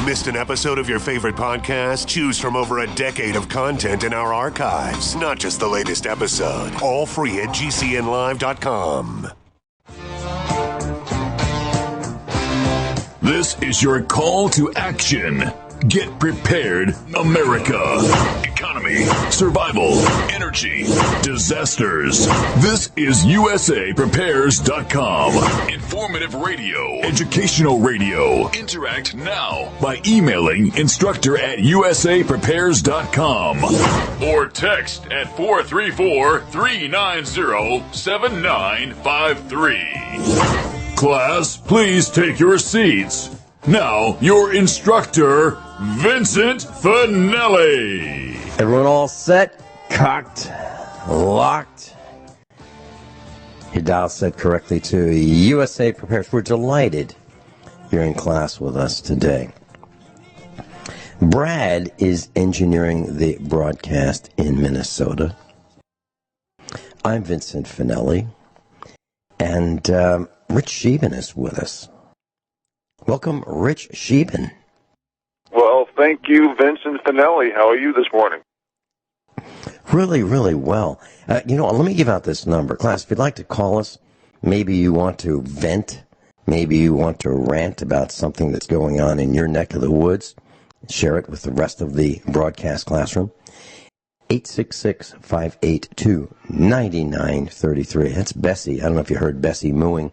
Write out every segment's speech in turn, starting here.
Missed an episode of your favorite podcast? Choose from over a decade of content in our archives, not just the latest episode. All free at gcnlive.com. This is your call to action. Get prepared, America. Economy, survival, energy, disasters. This is USAPrepares.com. Informative radio, educational radio. Interact now by emailing instructor@USAPrepares.com or text at 434-390-7953. Class, please take your seats. Now, your instructor, Vincent Finelli. Everyone all set, cocked, locked. Your dial set correctly to USA Prepares. We're delighted you're in class with us today. Brad is engineering the broadcast in Minnesota. I'm Vincent Finelli, and Rich Scheben is with us. Welcome, Rich Scheben. Well, thank you, Vincent Finelli. How are you this morning? Really, really well. Let me give out this number. Class, if you'd like to call us, maybe you want to vent, maybe you want to rant about something that's going on in your neck of the woods, share it with the rest of the broadcast classroom. 866-582-9933. That's Bessie. I don't know if you heard Bessie mooing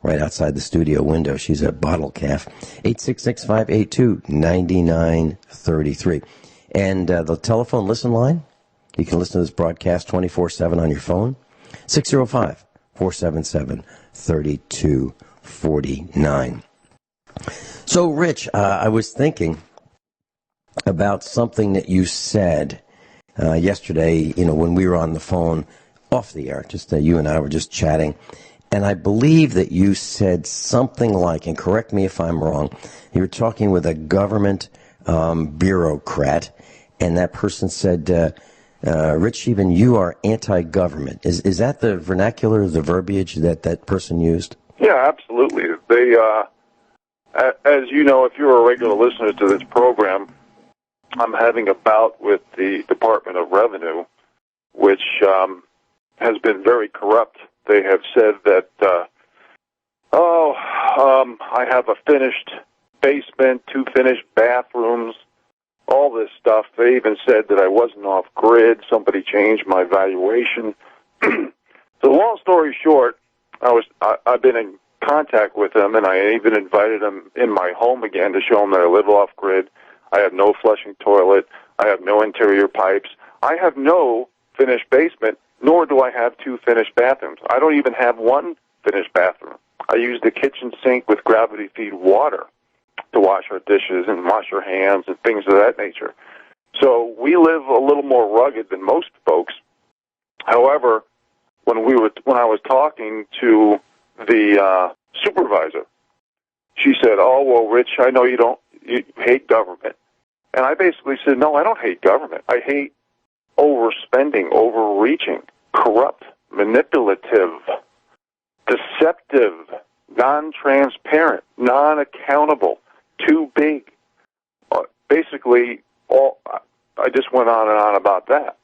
right outside the studio window. She's a bottle calf. 866-582-9933. And the telephone listen line, you can listen to this broadcast 24/7 on your phone, 605-477-3249. So, Rich, I was thinking about something that you said yesterday, when we were on the phone off the air, just you and I were just chatting. And I believe that you said something like, and correct me if I'm wrong, you were talking with a government bureaucrat, and that person said, Rich Scheben, you are anti-government. Is that the vernacular, the verbiage that person used? Yeah, absolutely. They, as you know, if you're a regular listener to this program, I'm having a bout with the Department of Revenue, which has been very corrupt. They have said that, I have a finished basement, 2 finished bathrooms, all this stuff. They even said that I wasn't off grid. Somebody changed my valuation. So long story short, I've been in contact with them, and I even invited them in my home again to show them that I live off grid. I have no flushing toilet. I have no interior pipes. I have no finished basement, nor do I have 2 finished bathrooms. I don't even have 1 finished bathroom. I use the kitchen sink with gravity feed water to wash our dishes and wash our hands and things of that nature. So we live a little more rugged than most folks. However, when I was talking to the supervisor, she said, "Oh, well, Rich, I know you hate government." And I basically said, "No, I don't hate government. I hate overspending, overreaching, corrupt, manipulative, deceptive, non-transparent, non-accountable, too big." Basically, I just went on and on about that.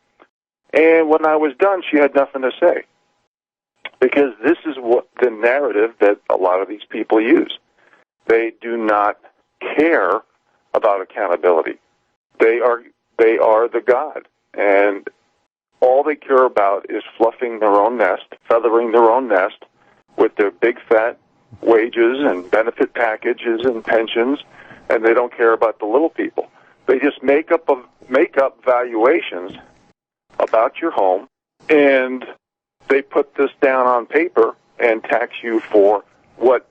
And when I was done, she had nothing to say. Because this is what the narrative that a lot of these people use. They do not care about accountability. They are the God. And all they care about is fluffing their own nest, feathering their own nest with their big fat wages and benefit packages and pensions, and they don't care about the little people. They just make up valuations about your home, and they put this down on paper and tax you for what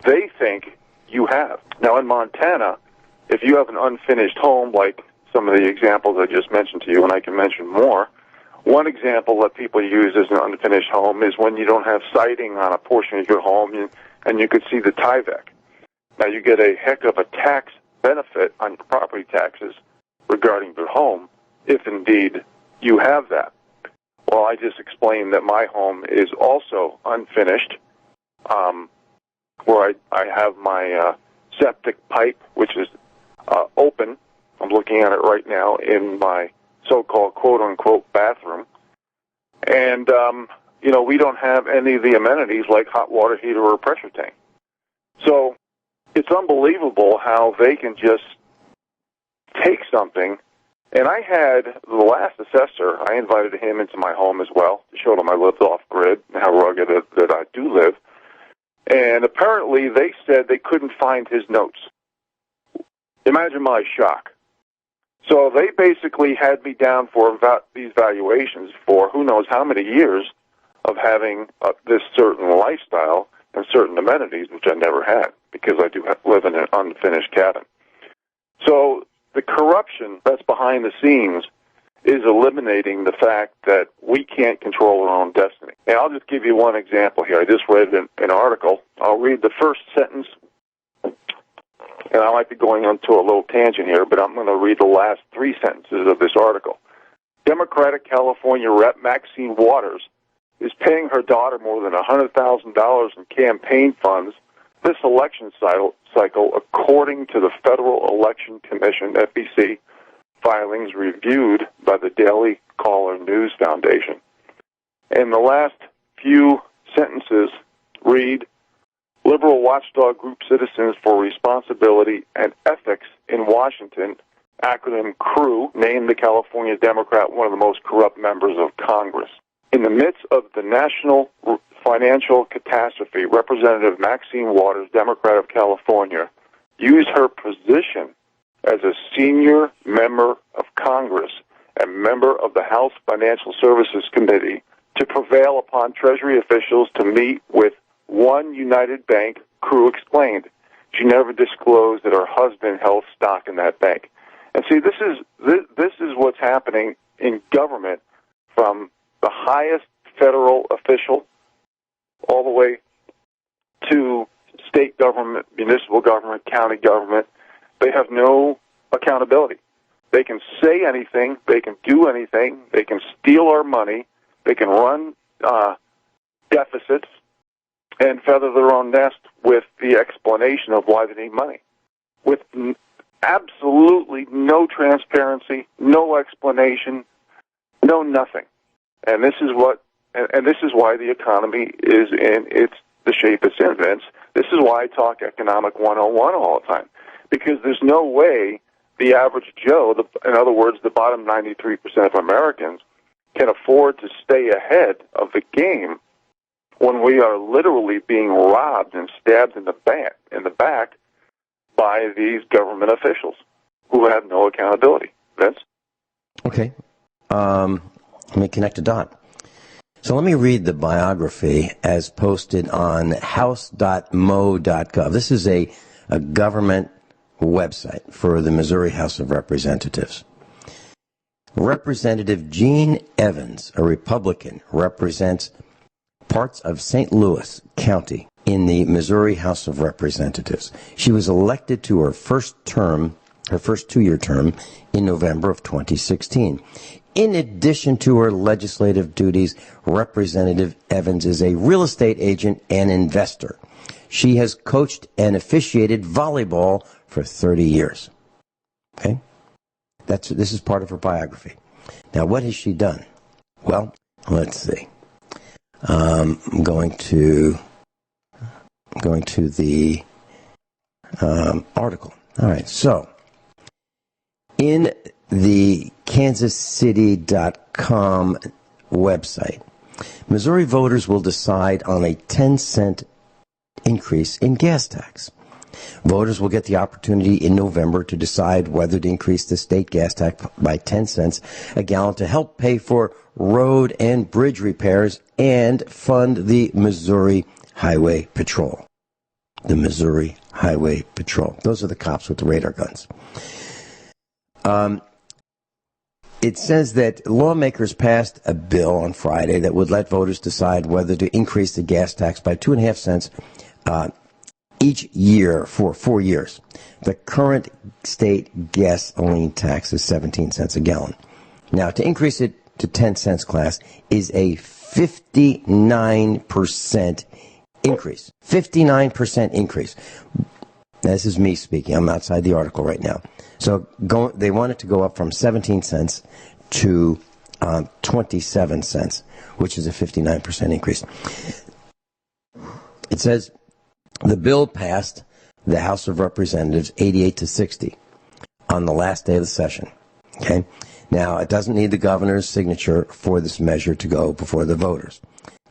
they think you have. Now, in Montana, if you have an unfinished home, like some of the examples I just mentioned to you, and I can mention more, one example that people use as an unfinished home is when you don't have siding on a portion of your home and you could see the Tyvek. Now, you get a heck of a tax benefit on your property taxes regarding your home, if indeed you have that. Well, I just explained that my home is also unfinished, where I have my septic pipe, which is open. I'm looking at it right now in my so-called quote-unquote bathroom. And, we don't have any of the amenities like hot water heater or pressure tank. So it's unbelievable how they can just take something. And I had the last assessor, I invited him into my home as well to show him I lived off-grid and how rugged that I do live. And apparently they said they couldn't find his notes. Imagine my shock. So they basically had me down for these valuations for who knows how many years of having this certain lifestyle and certain amenities, which I never had because I do live in an unfinished cabin. So the corruption that's behind the scenes is eliminating the fact that we can't control our own destiny. And I'll just give you one example here. I just read an article. I'll read the first sentence, and I might be going onto a little tangent here, but I'm going to read the last three sentences of this article. Democratic California Rep Maxine Waters is paying her daughter more than $100,000 in campaign funds this election cycle, according to the Federal Election Commission, FEC, filings reviewed by the Daily Caller News Foundation. And the last few sentences read, Liberal watchdog group Citizens for Responsibility and Ethics in Washington, acronym CREW, named the California Democrat one of the most corrupt members of Congress. In the midst of the national financial catastrophe, Representative Maxine Waters, Democrat of California, used her position as a senior member of Congress and member of the House Financial Services Committee to prevail upon Treasury officials to meet with One United Bank, CREW explained. She never disclosed that her husband held stock in that bank. And see, this is what's happening in government, from the highest federal official all the way to state government, municipal government, county government. They have no accountability. They can say anything. They can do anything. They can steal our money. They can run deficits and feather their own nest with the explanation of why they need money, with absolutely no transparency, no explanation, no nothing. And this is why the economy is in the shape it's in, Vince. This is why I talk Economic 101 all the time, because there's no way the average Joe, in other words, the bottom 93% of Americans, can afford to stay ahead of the game when we are literally being robbed and stabbed in the back by these government officials who have no accountability. Vince? Okay. Let me connect a dot. So let me read the biography as posted on house.mo.gov. This is a government website for the Missouri House of Representatives. Representative Gene Evans, a Republican, represents parts of St. Louis County in the Missouri House of Representatives. She was elected to her first 2-year term in November of 2016. In addition to her legislative duties, Representative Evans is a real estate agent and investor. She has coached and officiated volleyball for 30 years. Okay? This is part of her biography. Now, what has she done? Well, let's see. I'm going to the article. All right, so in the kansascity.com website, Missouri voters will decide on a 10-cent increase in gas tax. Voters will get the opportunity in November to decide whether to increase the state gas tax by 10 cents a gallon to help pay for road and bridge repairs and fund the Missouri Highway Patrol. The Missouri Highway Patrol. Those are the cops with the radar guns. It says that lawmakers passed a bill on Friday that would let voters decide whether to increase the gas tax by 2.5 cents each year for 4 years. The current state gasoline tax is 17 cents a gallon. Now, to increase it to 10 cents, class, is a 59% increase. 59% increase. This is me speaking. I'm outside the article right now. So they want it to go up from 17 cents to 27 cents, which is a 59% increase. It says the bill passed the House of Representatives 88 to 60 on the last day of the session. Okay? Now, it doesn't need the governor's signature for this measure to go before the voters.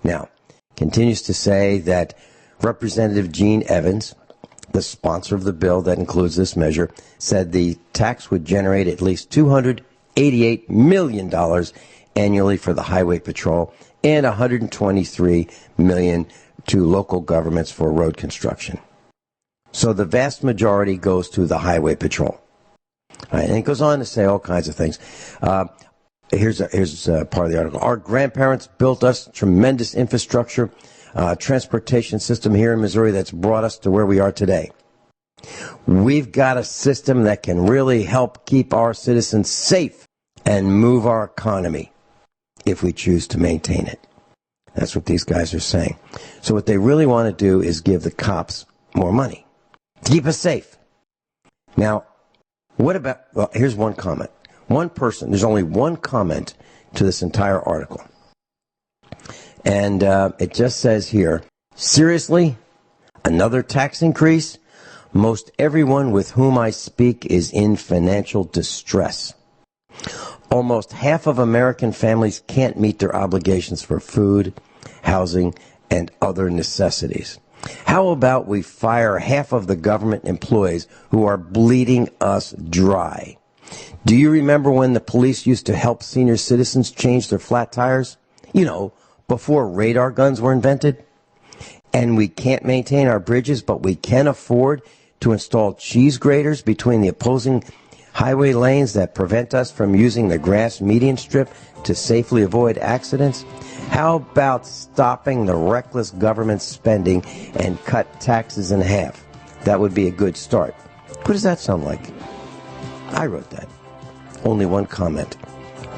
Now, continues to say that Representative Gene Evans, the sponsor of the bill that includes this measure, said the tax would generate at least $288 million annually for the Highway Patrol and $123 million to local governments for road construction. So the vast majority goes to the Highway Patrol. All right, and it goes on to say all kinds of things. Here's part of the article. Our grandparents built us tremendous infrastructure, transportation system here in Missouri that's brought us to where we are today. We've got a system that can really help keep our citizens safe and move our economy if we choose to maintain it. That's what these guys are saying. So what they really want to do is give the cops more money to keep us safe. Now, what about, well, here's one comment. One person, there's only one comment to this entire article. And it just says here, seriously? Another tax increase? Most everyone with whom I speak is in financial distress. Almost half of American families can't meet their obligations for food, housing, and other necessities. How about we fire half of the government employees who are bleeding us dry? Do you remember when the police used to help senior citizens change their flat tires? You know, before radar guns were invented? And we can't maintain our bridges, but we can afford to install cheese graters between the opposing highway lanes that prevent us from using the grass median strip to safely avoid accidents? How about stopping the reckless government spending and cut taxes in half? That would be a good start. What does that sound like? I wrote that. Only one comment.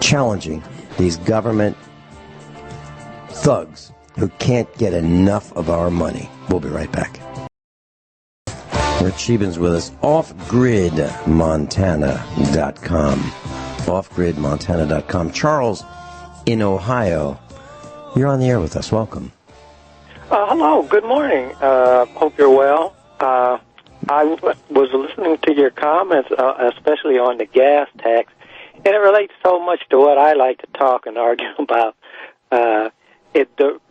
Challenging these government thugs who can't get enough of our money. We'll be right back. Rich Sheben's with us. Offgridmontana.com. Offgridmontana.com. Charles in Ohio. You're on the air with us. Welcome. Hello. Good morning. Hope you're well. I was listening to your comments, especially on the gas tax, and it relates so much to what I like to talk and argue about. The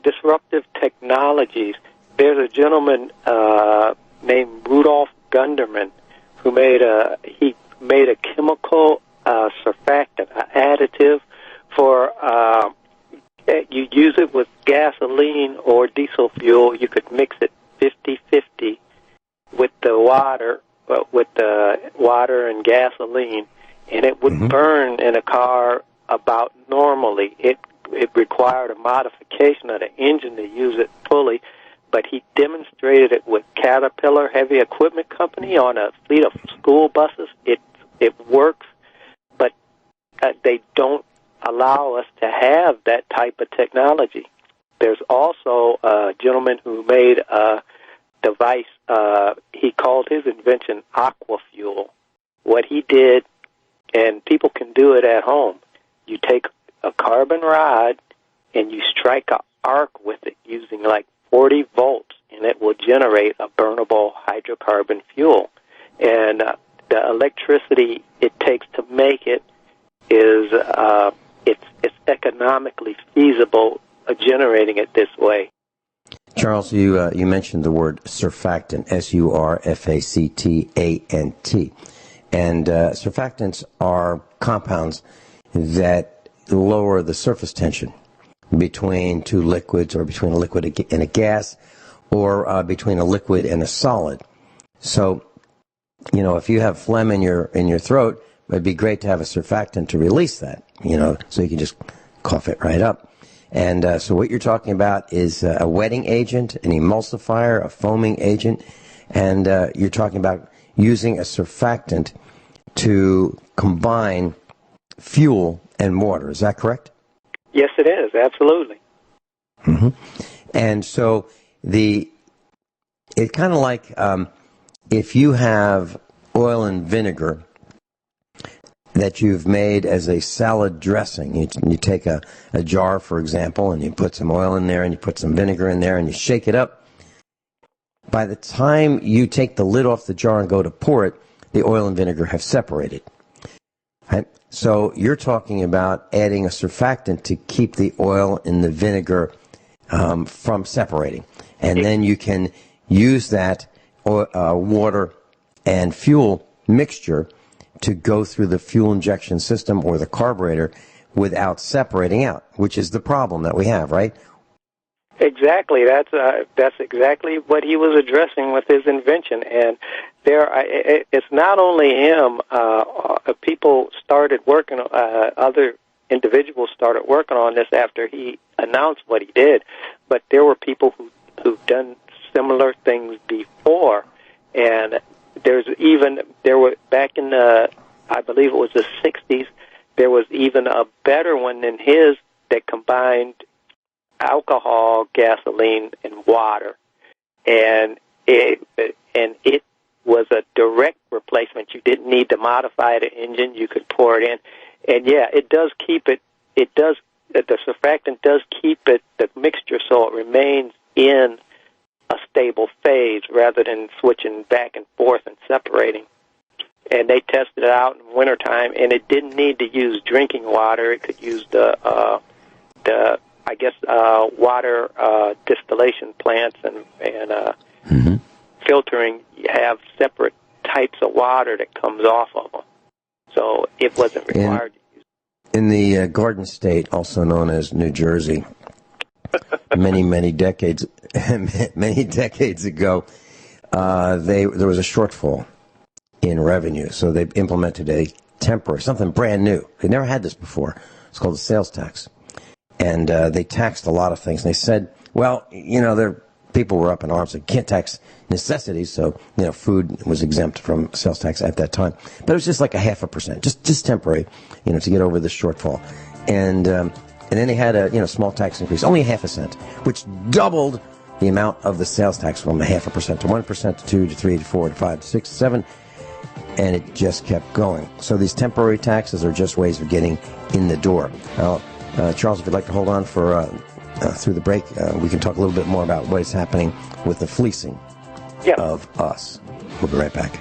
disruptive technologies. There's a gentleman named Rudolph Gunderman who made a chemical surfactant, additive for you use it with gasoline or diesel fuel. You could mix it 50-50 with the water and gasoline, and it would burn in a car about normally. It required a modification of the engine to use it fully, but he demonstrated it with Caterpillar Heavy Equipment Company on a fleet of school buses. It works, but they don't allow us to have that type of technology. There's also a gentleman who made a device, he called his invention aquafuel. What he did, and people can do it at home, you take a carbon rod and you strike an arc with it using like 40 volts, and it will generate a burnable hydrocarbon fuel. And the electricity it takes to make it is it's economically feasible generating it this way. Charles, you mentioned the word surfactant, surfactant, and surfactants are compounds that lower the surface tension between two liquids, or between a liquid and a gas, or between a liquid and a solid. So, you know, if you have phlegm in your throat, it'd be great to have a surfactant to release that, you know, so you can just cough it right up. And so what you're talking about is a wetting agent, an emulsifier, a foaming agent, and you're talking about using a surfactant to combine fuel and water. Is that correct? Yes, it is. Absolutely. And so it kind of like if you have oil and vinegar that you've made as a salad dressing, you take a jar, for example, and you put some oil in there and you put some vinegar in there and you shake it up. By the time you take the lid off the jar and go to pour it, the oil and vinegar have separated. Right? So you're talking about adding a surfactant to keep the oil and the vinegar from separating. And then you can use that water and fuel mixture to go through the fuel injection system or the carburetor without separating out, which is the problem that we have, right? Exactly. That's exactly what he was addressing with his invention. And it's not only him. People started working. Other individuals started working on this after he announced what he did. But there were people who've done similar things before. And there were back in I believe it was the 60s. There was even a better one than his that combined alcohol, gasoline, and water, and it was a direct replacement. You didn't need to modify the engine; you could pour it in, and yeah, it does keep it. It does. The surfactant does keep it, the mixture, so it remains in a stable phase rather than switching back and forth and separating. And they tested it out in wintertime, and it didn't need to use drinking water. It could use the water distillation plants and filtering. You have separate types of water that comes off of them, so it wasn't required to use. In the Garden State, also known as New Jersey, many decades ago, there was a shortfall in revenue, so they implemented a temporary, something brand new. They never had this before. It's called the sales tax. And they taxed a lot of things. And they said, well, people were up in arms. They can't tax necessities, so food was exempt from sales tax at that time. But it was just like 0.5%, just temporary, to get over the shortfall. And then they had a small tax increase, only 0.5 cent, which doubled the amount of the sales tax from 0.5% to 1% to 2 to 3 to 4 to 5 to 6 to 7. And it just kept going. So these temporary taxes are just ways of getting in the door. Now, Charles, if you'd like to hold on for through the break, we can talk a little bit more about what is happening with the fleecing of us. We'll be right back.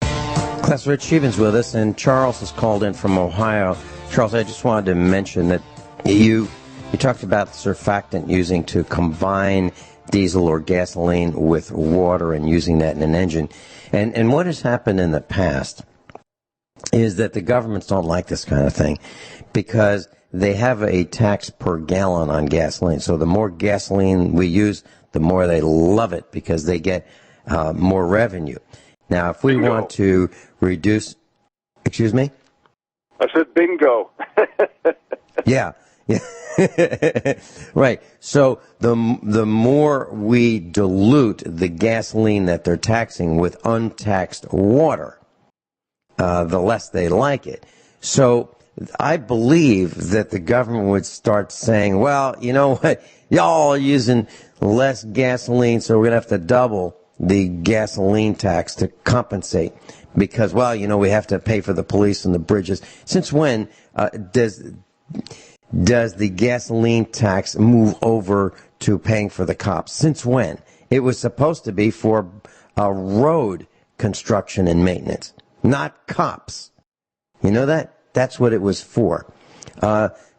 Class Rich Sheben's with us, and Charles has called in from Ohio. Charles, I just wanted to mention that you talked about the surfactant using to combine diesel or gasoline with water and using that in an engine. And what has happened in the past is that the governments don't like this kind of thing because they have a tax per gallon on gasoline. So the more gasoline we use, the more they love it because they get more revenue. Now, if we want to reduce... Excuse me? I said bingo. Yeah. Right. So the more we dilute the gasoline that they're taxing with untaxed water, the less they like it. So I believe that the government would start saying, well, you know what, y'all are using less gasoline, so we're going to have to double the gasoline tax to compensate. Because, well, we have to pay for the police and the bridges. Since when does the gasoline tax move over to paying for the cops? Since when? It was supposed to be for road construction and maintenance, not cops. You know that? That's what it was for.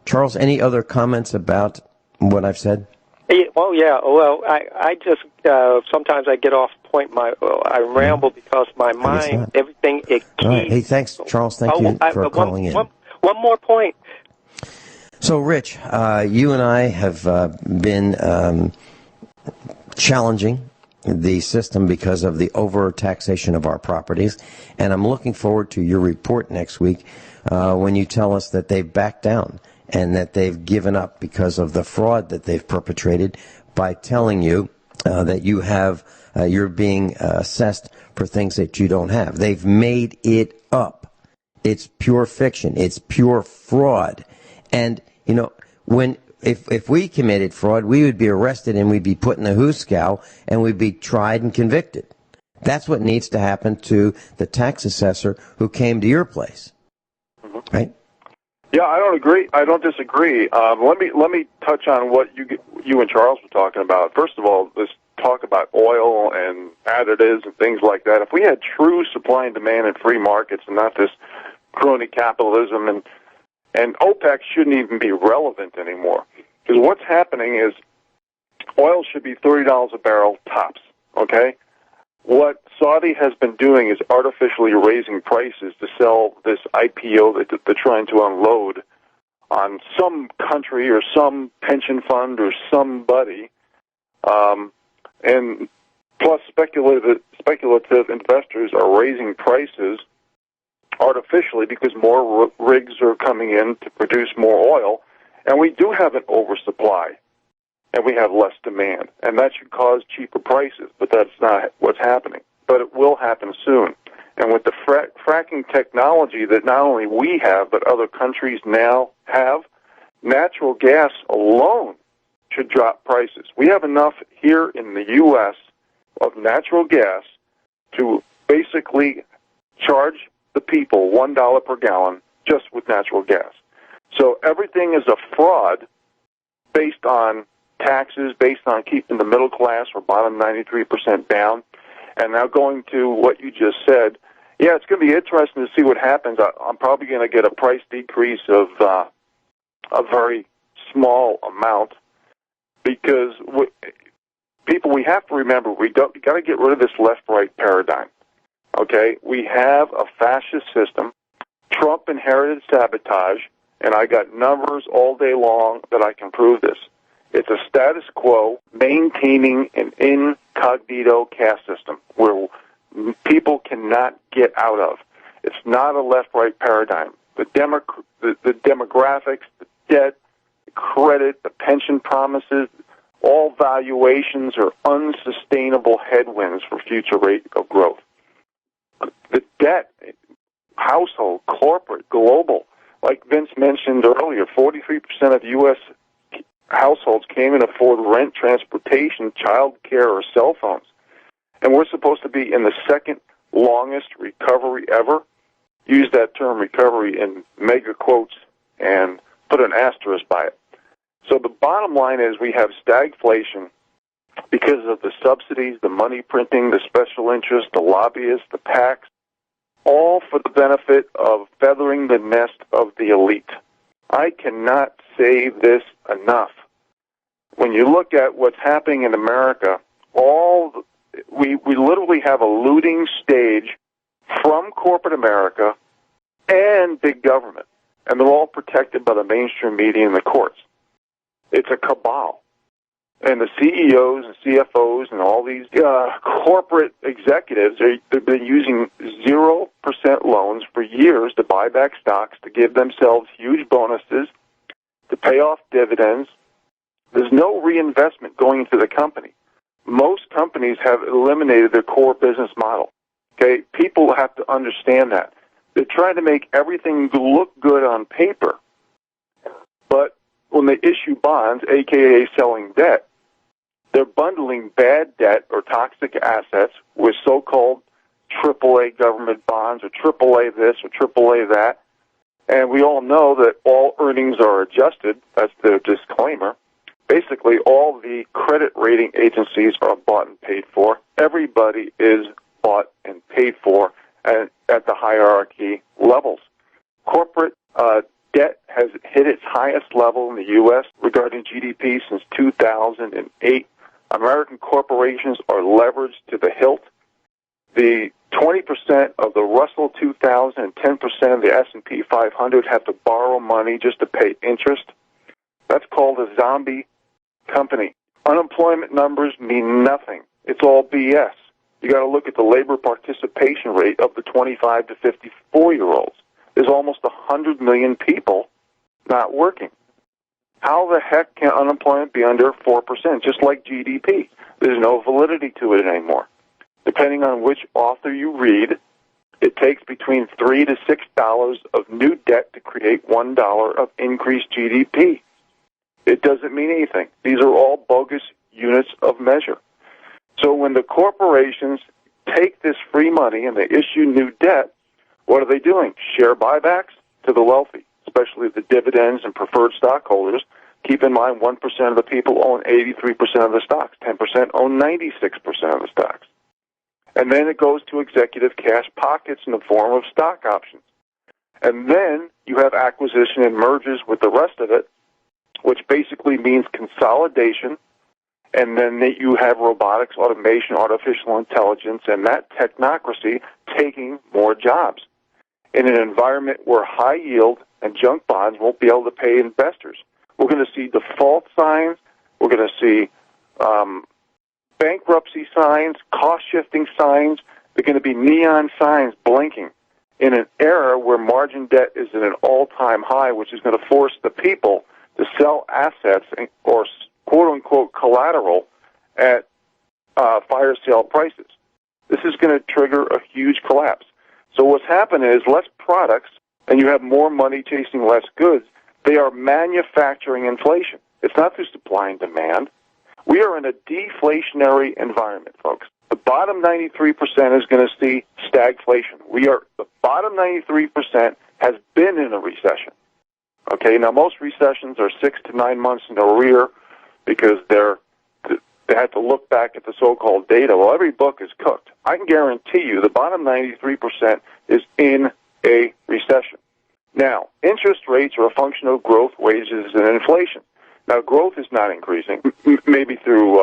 Charles, any other comments about what I've said? Oh, yeah. Well, I just, sometimes I get off point. I ramble because my mind, everything, it keeps. All right. Hey, thanks, Charles. Thank you for calling in. One more point. So, Rich, you and I have been challenging the system because of the over-taxation of our properties, and I'm looking forward to your report next week when you tell us that they've backed down and that they've given up because of the fraud that they've perpetrated by telling you that you're being assessed for things that you don't have. They've made it up. It's pure fiction. It's pure fraud. And if we committed fraud, we would be arrested and we'd be put in the hoosegow and we'd be tried and convicted. That's what needs to happen to the tax assessor who came to your place, right? Yeah, I don't agree. I don't disagree. Let me touch on what you and Charles were talking about. First of all, this talk about oil and additives and things like that. If we had true supply and demand and free markets, and not this crony capitalism, and OPEC shouldn't even be relevant anymore, because what's happening is oil should be $30 a barrel tops. Okay. What Saudi has been doing is artificially raising prices to sell this IPO that they're trying to unload on some country or some pension fund or somebody, and plus speculative investors are raising prices artificially because more rigs are coming in to produce more oil, and we do have an oversupply. And we have less demand, and that should cause cheaper prices, but that's not what's happening. But it will happen soon. And with the fracking technology that not only we have, but other countries now have, natural gas alone should drop prices. We have enough here in the U.S. of natural gas to basically charge the people $1 per gallon just with natural gas. So everything is a fraud based on taxes, based on keeping the middle class or bottom 93% down. And now going to what you just said, yeah, it's going to be interesting to see what happens. I'm probably going to get a price decrease of a very small amount because we have to remember we got to get rid of this left-right paradigm. Okay, we have a fascist system. Trump inherited sabotage, and I got numbers all day long that I can prove this. It's a status quo maintaining an incognito caste system where people cannot get out of. It's not a left-right paradigm. The demographics, the debt, the credit, the pension promises, all valuations are unsustainable headwinds for future rate of growth. The debt, household, corporate, global, like Vince mentioned earlier, 43% of U.S. households can't even afford rent, transportation, child care, or cell phones. And we're supposed to be in the second longest recovery ever. Use that term recovery in mega quotes and put an asterisk by it. So the bottom line is we have stagflation because of the subsidies, the money printing, the special interests, the lobbyists, the PACs, all for the benefit of feathering the nest of the elite. I cannot say this enough. When you look at what's happening in America, we literally have a looting stage from corporate America and big government, and they're all protected by the mainstream media and the courts. It's a cabal. And the CEOs and CFOs and all these corporate executives, they've been using 0% loans for years to buy back stocks, to give themselves huge bonuses, to pay off dividends. There's no reinvestment going into the company. Most companies have eliminated their core business model. Okay, people have to understand that. They're trying to make everything look good on paper, but when they issue bonds, a.k.a. selling debt, they're bundling bad debt or toxic assets with so-called AAA government bonds or AAA this or AAA that. And we all know that all earnings are adjusted. That's the disclaimer. Basically, all the credit rating agencies are bought and paid for. Everybody is bought and paid for at the hierarchy levels. Corporate debt has hit its highest level in the U.S. regarding GDP since 2008. American corporations are leveraged to the hilt. The 20% of the Russell 2000 and 10% of the S&P 500 have to borrow money just to pay interest. That's called a zombie company. Unemployment numbers mean nothing. It's all BS. You got to look at the labor participation rate of the 25 to 54-year-olds. There's almost 100 million people not working. How the heck can unemployment be under 4%, just like GDP? There's no validity to it anymore. Depending on which author you read, it takes between $3 to $6 of new debt to create $1 of increased GDP. It doesn't mean anything. These are all bogus units of measure. So when the corporations take this free money and they issue new debt, what are they doing? Share buybacks to the wealthy, especially the dividends and preferred stockholders. Keep in mind, 1% of the people own 83% of the stocks. 10% own 96% of the stocks. And then it goes to executive cash pockets in the form of stock options. And then you have acquisition and mergers with the rest of it, which basically means consolidation. And then you have robotics, automation, artificial intelligence, and that technocracy taking more jobs in an environment where high yield and junk bonds won't be able to pay investors. We're going to see default signs. We're going to see bankruptcy signs, cost-shifting signs. They're going to be neon signs blinking in an era where margin debt is at an all-time high, which is going to force the people to sell assets or quote-unquote collateral at fire sale prices. This is going to trigger a huge collapse. So what's happened is less products, and you have more money chasing less goods. They are manufacturing inflation. It's not through supply and demand. We are in a deflationary environment, folks. The bottom 93% is going to see stagflation. The bottom 93% has been in a recession. Okay, now most recessions are 6 to 9 months in the rear because they have to look back at the so-called data. Well, every book is cooked. I can guarantee you the bottom 93% is in a recession. Now, interest rates are a function of growth, wages, and inflation. Now, growth is not increasing, maybe through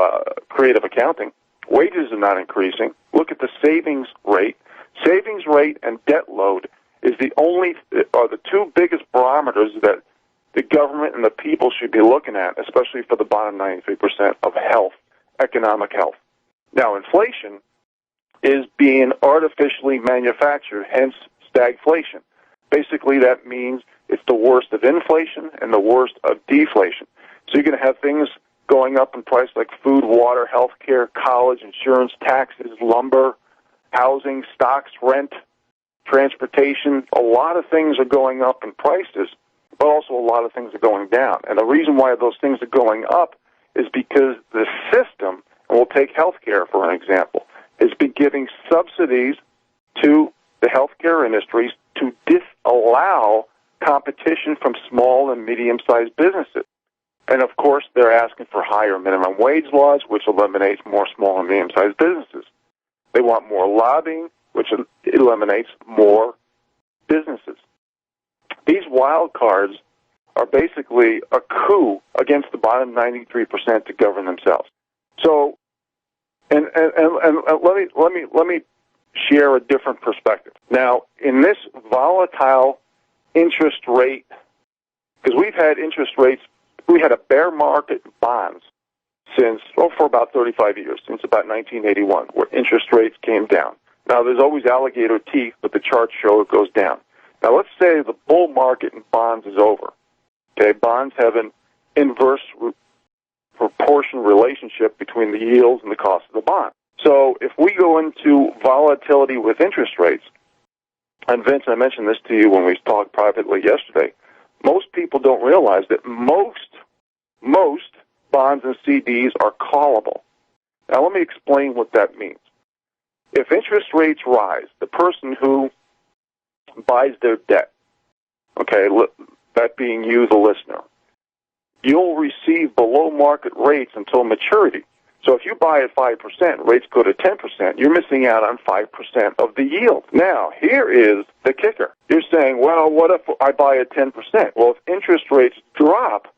creative accounting. Wages are not increasing. Look at the savings rate. Savings rate and debt load are the two biggest barometers that the government and the people should be looking at, especially for the bottom 93% of health, economic health. Now, inflation is being artificially manufactured, hence stagflation. Basically, that means it's the worst of inflation and the worst of deflation. So you're going to have things going up in price like food, water, health care, college, insurance, taxes, lumber, housing, stocks, rent, transportation. A lot of things are going up in prices, but also a lot of things are going down. And the reason why those things are going up is because the system, and we'll take health care for an example, has been giving subsidies to the healthcare industries to disallow competition from small and medium-sized businesses. And, of course, they're asking for higher minimum wage laws, which eliminates more small and medium-sized businesses. They want more lobbying, which eliminates more businesses. These wild cards are basically a coup against the bottom 93% to govern themselves. So, and let me share a different perspective. Now, in this volatile interest rate, because we've had interest rates, we had a bear market in bonds for about 35 years, since about 1981, where interest rates came down. Now, there's always alligator teeth, but the charts show it goes down. Now, let's say the bull market in bonds is over. Okay, bonds have an inverse proportion relationship between the yields and the cost of the bond. So if we go into volatility with interest rates, and Vince, I mentioned this to you when we talked privately yesterday, most people don't realize that most bonds and CDs are callable. Now, let me explain what that means. If interest rates rise, the person who buys their debt, okay, that being you, the listener, you'll receive below market rates until maturity. So if you buy at 5%, rates go to 10%, you're missing out on 5% of the yield. Now, here is the kicker. You're saying, well, what if I buy at 10%? Well, if interest rates drop,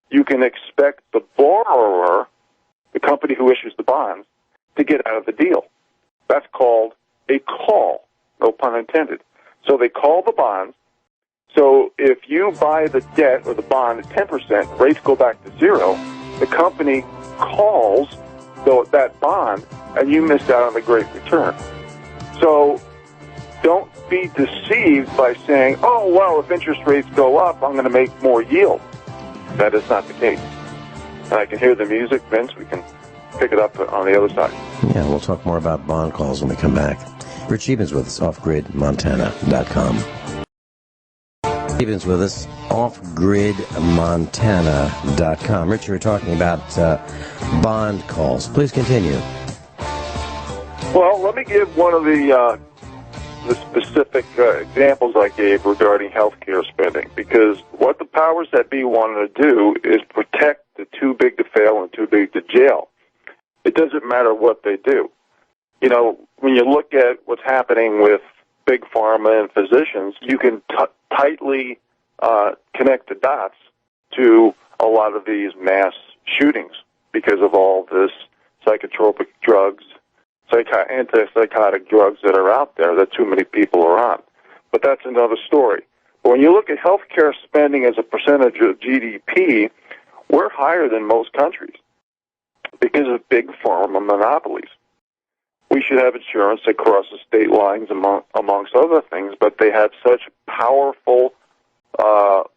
you can expect the borrower, the company who issues the bonds, to get out of the deal. That's called a call, no pun intended. So they call the bonds. So if you buy the debt or the bond at 10%, rates go back to zero, the company calls that bond, and you missed out on the great return. So don't be deceived by saying, oh, well, if interest rates go up, I'm going to make more yield. That is not the case. And I can hear the music. Vince, we can pick it up on the other side. Yeah, we'll talk more about bond calls when we come back. Rich Sheben's with us, offgridmontana.com. Sheben's with us, offgridmontana.com. Rich, you were talking about bond calls. Please continue. Well, let me give one of the specific examples I gave regarding health care spending, because what the powers that be wanted to do is protect the too big to fail and too big to jail. It doesn't matter what they do. You know, when you look at what's happening with big pharma and physicians, you can tightly connect the dots to a lot of these mass shootings because of all this psychotropic drugs, antipsychotic drugs that are out there that too many people are on. But that's another story. But when you look at healthcare spending as a percentage of GDP, we're higher than most countries because of big pharma monopolies. We should have insurance that crosses state lines amongst other things, but they have such powerful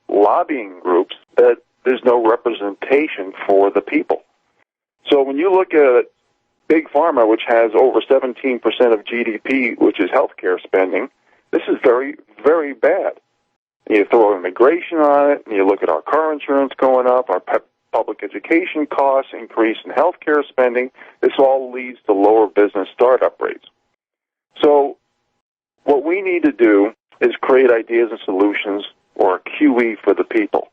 lobbying groups that there's no representation for the people. So when you look at Big Pharma, which has over 17% of GDP, which is healthcare spending, this is very, very bad. You throw immigration on it, and you look at our car insurance going up, our public education costs, increase in healthcare spending. This all leads to lower business startup rates. So what we need to do is create ideas and solutions, or a QE for the people.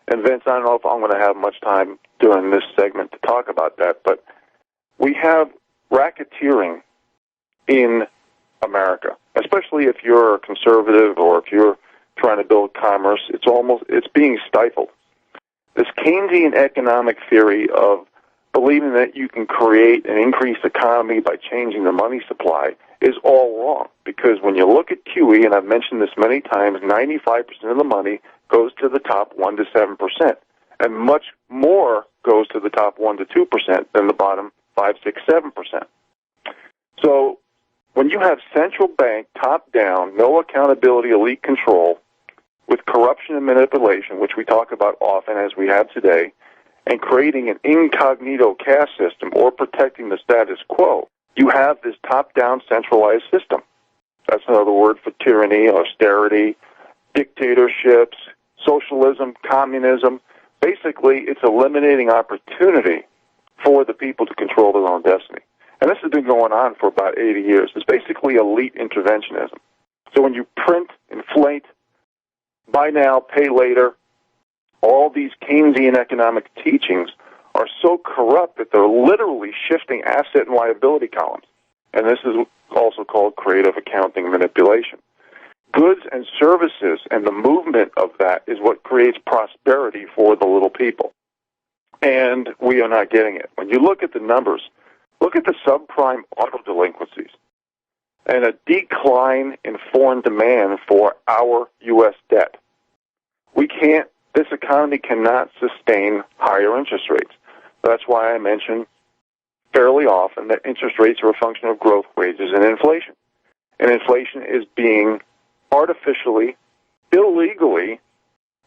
And Vince, I don't know if I'm going to have much time during this segment to talk about that, but we have racketeering in America, especially if you're a conservative or if you're trying to build commerce. It's being stifled. This Keynesian economic theory of believing that you can create an increased economy by changing the money supply is all wrong, because when you look at QE, and I've mentioned this many times, 95% of the money goes to the top 1 to 7%, and much more goes to the top 1 to 2% than the bottom 5, 6, 7%. So when you have central bank, top-down, no accountability, elite control, with corruption and manipulation, which we talk about often as we have today, and creating an incognito caste system or protecting the status quo, you have this top-down centralized system. That's another word for tyranny, austerity, dictatorships, socialism, communism. Basically, it's eliminating opportunity for the people to control their own destiny. And this has been going on for about 80 years. It's basically elite interventionism. So when you print, inflate, buy now, pay later, all these Keynesian economic teachings are so corrupt that they're literally shifting asset and liability columns. And this is also called creative accounting manipulation. Goods and services and the movement of that is what creates prosperity for the little people. And we are not getting it. When you look at the numbers, look at the subprime auto delinquencies and a decline in foreign demand for our U.S. debt. This economy cannot sustain higher interest rates. That's why I mention fairly often that interest rates are a function of growth, wages, and inflation. And inflation is being artificially, illegally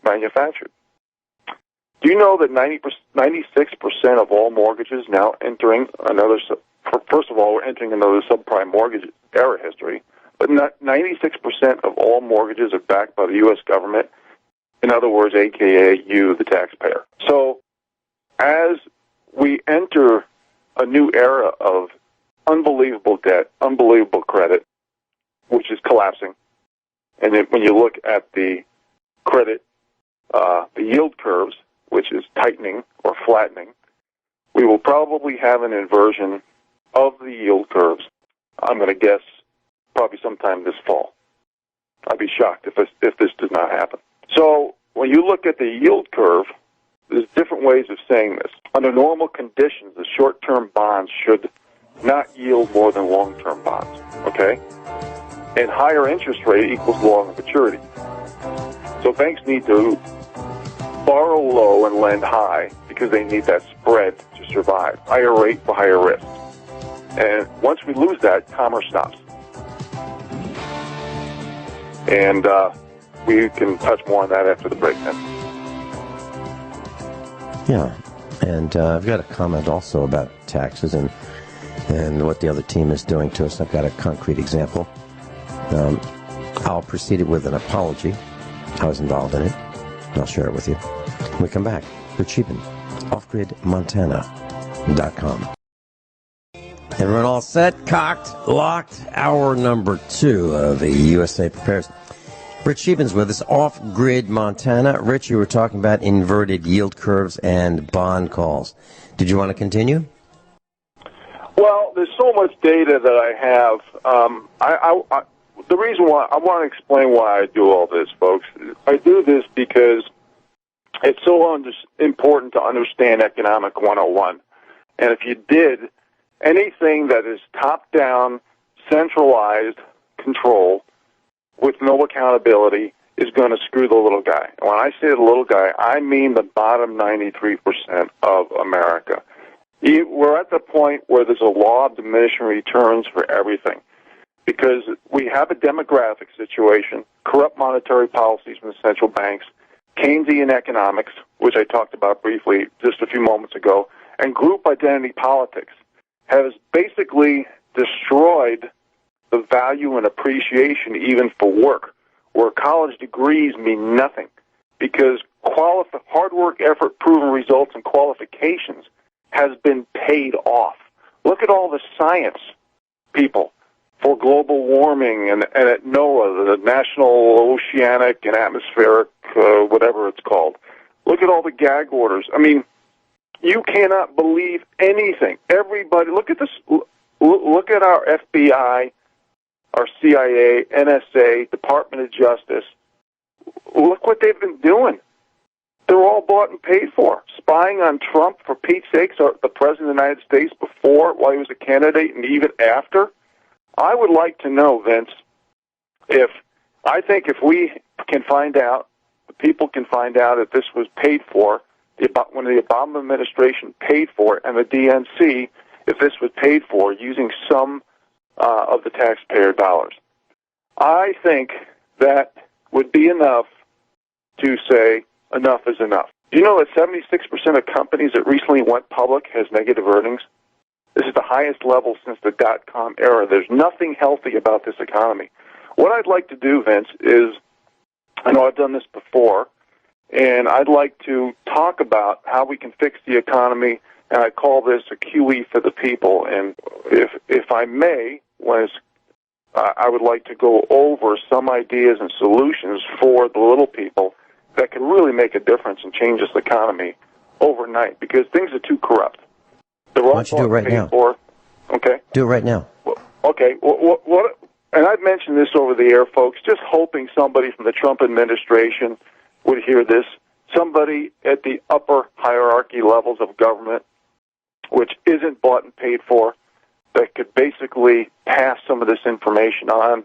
manufactured. Do you know that 96% of all mortgages now entering another, first of all, we're entering another subprime mortgage era history, but 96% of all mortgages are backed by the U.S. government, in other words, a.k.a. you, the taxpayer. So as we enter a new era of unbelievable debt, unbelievable credit, which is collapsing, and then when you look at the credit, the yield curves, which is tightening or flattening, we will probably have an inversion of the yield curves. I'm going to guess probably sometime this fall. I'd be shocked if this does not happen. So when you look at the yield curve, there's different ways of saying this. Under normal conditions, the short-term bonds should not yield more than long-term bonds, okay? And higher interest rate equals longer maturity. So banks need to borrow low and lend high because they need that spread to survive. Higher rate for higher risk. And once we lose that, commerce stops. And we can touch more on that after the break then. Yeah, and I've got a comment also about taxes and what the other team is doing to us. I've got a concrete example. I'll proceed it with an apology. I was involved in it. I'll share it with you. When we come back, Scheben, offgridmontana.com. Everyone all set, cocked, locked. Hour number 2 of the USA Prepares. Rich Scheben's with us, off-grid Montana. Rich, you were talking about inverted yield curves and bond calls. Did you want to continue? Well, there's so much data that I have. The reason why I want to explain why I do all this, folks. I do this because it's so important to understand Economic 101. And if you did, anything that is top-down, centralized control with no accountability is going to screw the little guy. And when I say the little guy, I mean the bottom 93% of America. We're at the point where there's a law of diminishing returns for everything because we have a demographic situation, corrupt monetary policies from the central banks, Keynesian economics, which I talked about briefly just a few moments ago, and group identity politics has basically destroyed the value and appreciation even for work, where college degrees mean nothing because hard work, effort, proven results, and qualifications has been paid off. Look at all the science people for global warming and at NOAA, the National Oceanic and Atmospheric, whatever it's called. Look at all the gag orders. I mean, you cannot believe anything. Everybody, look at this. Look at our FBI, our CIA, NSA, Department of Justice. Look what they've been doing. They're all bought and paid for. Spying on Trump, for Pete's sakes, or the President of the United States before, while he was a candidate, and even after. I would like to know, Vince, if we can find out, the people can find out if this was paid for, when the Obama administration paid for it, and the DNC, if this was paid for using some of the taxpayer dollars. I think that would be enough to say enough is enough. Do you know that 76% of companies that recently went public has negative earnings? This is the highest level since the dot-com era. There's nothing healthy about this economy. What I'd like to do, Vince, is, I know I've done this before, and I'd like to talk about how we can fix the economy, and I call this a QE for the people. And if I may, I would like to go over some ideas and solutions for the little people that can really make a difference and change this economy overnight, because things are too corrupt. Why don't you do it right now? Okay. Do it right now. Okay. What? And I've mentioned this over the air, folks, just hoping somebody from the Trump administration would hear this. Somebody at the upper hierarchy levels of government, which isn't bought and paid for, that could basically pass some of this information on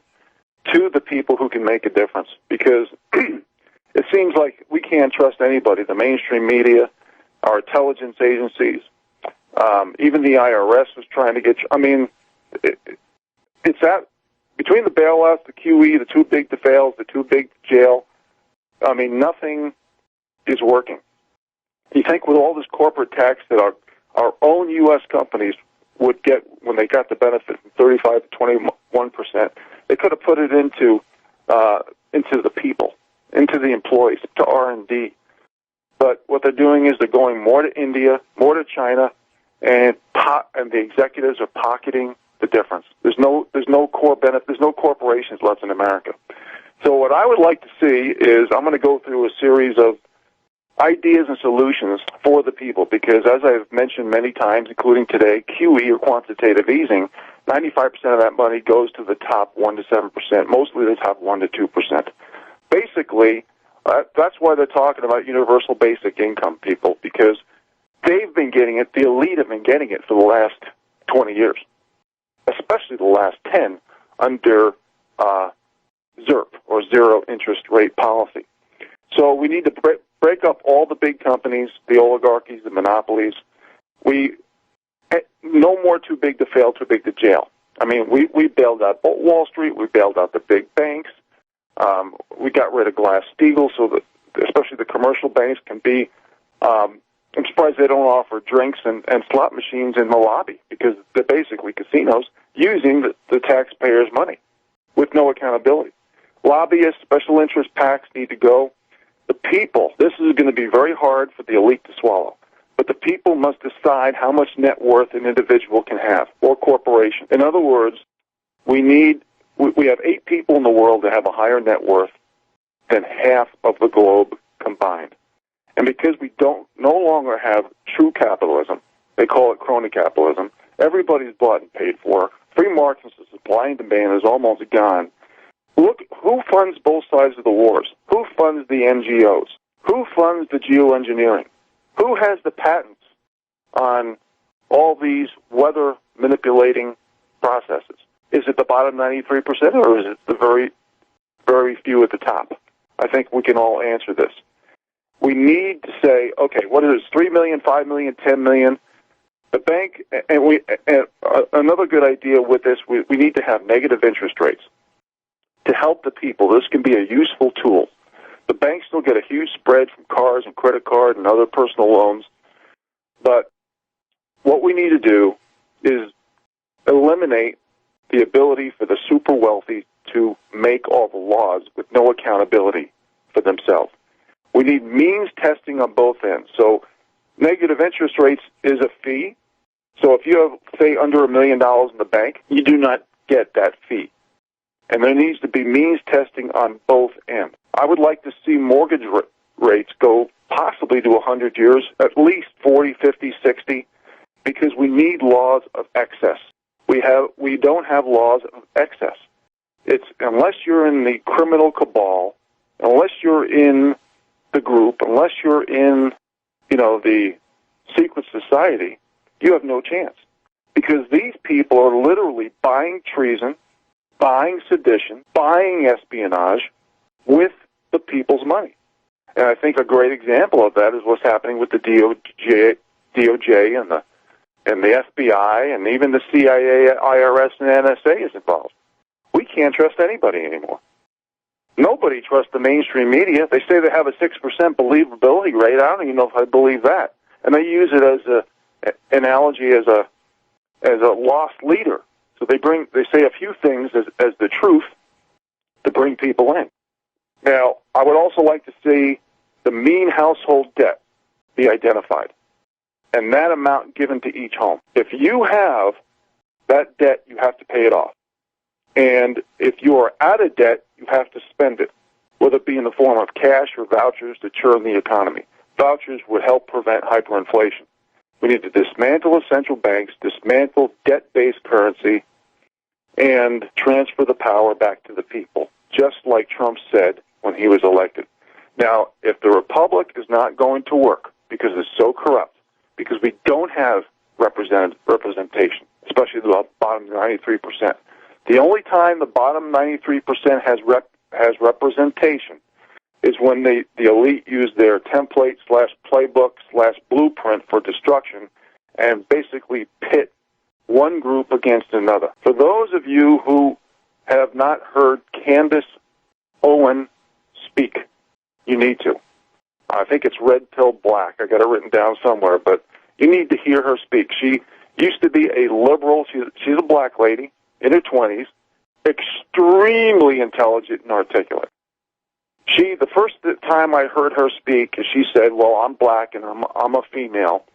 to the people who can make a difference. Because it seems like we can't trust anybody, the mainstream media, our intelligence agencies, even the IRS was trying to get you. I mean, it's that between the bailouts, the QE, the too big to fail, the too big to jail. I mean, nothing is working. You think with all this corporate tax that our own U.S. companies would get when they got the benefit from 35 to 21%, they could have put it into the people, into the employees, to R&D. But what they're doing is they're going more to India, more to China, and the executives are pocketing the difference. There's no core benefit. There's no corporations left in America. So what I would like to see is I'm going to go through a series of ideas and solutions for the people, because as I've mentioned many times, including today, QE or quantitative easing, 95% of that money goes to the top 1 to 7%, mostly the top 1 to 2%. Basically, that's why they're talking about universal basic income, people, because they've been getting it, the elite have been getting it for the last 20 years, especially the last 10 under ZIRP, or zero interest rate policy. So we need to break up all the big companies, the oligarchies, the monopolies. No more too big to fail, too big to jail. I mean, we bailed out Wall Street, we bailed out the big banks, we got rid of Glass-Steagall so that especially the commercial banks can be, I'm surprised they don't offer drinks and slot machines in the lobby, because they're basically casinos using the taxpayers' money with no accountability. Lobbyists, special interest PACs need to go. The people, this is going to be very hard for the elite to swallow, but the people must decide how much net worth an individual can have, or corporation. In other words, we have 8 people in the world that have a higher net worth than half of the globe combined. And because we no longer have true capitalism, they call it crony capitalism, everybody's bought and paid for. Free markets of supply and demand is almost gone. Look, who funds both sides of the wars? Who funds the NGOs? Who funds the geoengineering? Who has the patents on all these weather manipulating processes? Is it the bottom 93% or is it the very, very few at the top? I think we can all answer this. We need to say, okay, what is it, 3 million, 5 million, 10 million? The bank, and another good idea with this, we need to have negative interest rates to help the people. This can be a useful tool. The banks still get a huge spread from cars and credit card and other personal loans, but what we need to do is eliminate the ability for the super wealthy to make all the laws with no accountability for themselves. We need means testing on both ends. So negative interest rates is a fee. So if you have, say, under $1 million in the bank, you do not get that fee. And there needs to be means testing on both ends. I would like to see mortgage rates go possibly to 100 years, at least 40, 50, 60, because we need laws of excess. We don't have laws of excess. It's unless you're in the criminal cabal, unless you're in the group, unless you're in, the secret society, you have no chance. Because these people are literally buying treason, buying sedition, buying espionage with the people's money. And I think a great example of that is what's happening with the DOJ and the FBI, and even the CIA, IRS, and NSA is involved. We can't trust anybody anymore. Nobody trusts the mainstream media. They say they have a 6% believability rate. I don't even know if I believe that. And they use it as an analogy as a lost leader. So they say a few things as the truth to bring people in. Now, I would also like to see the mean household debt be identified, and that amount given to each home. If you have that debt, you have to pay it off. And if you are out of debt, you have to spend it, whether it be in the form of cash or vouchers to churn the economy. Vouchers would help prevent hyperinflation. We need to dismantle central banks, dismantle debt-based currency, and transfer the power back to the people, just like Trump said when he was elected. Now, if the republic is not going to work because it's so corrupt, because we don't have representation, especially the bottom 93%. The only time the bottom 93% has representation is when the elite use their template / playbook / blueprint for destruction and basically pit one group against another. For those of you who have not heard Candace Owen speak, you need to. I think it's Red Pill Black. I got it written down somewhere, but you need to hear her speak. She used to be a liberal. She's a black lady in her 20s, extremely intelligent and articulate. The first time I heard her speak, she said, well, I'm black and I'm a female,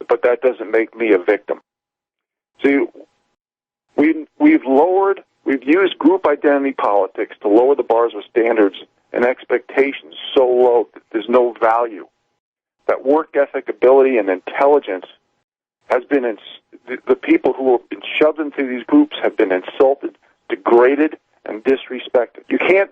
but that doesn't make me a victim. See, we've used group identity politics to lower the bars of standards and expectations so low that there's no value. That work ethic, ability, and intelligence has been, the people who have been shoved into these groups have been insulted, degraded, and disrespected. You can't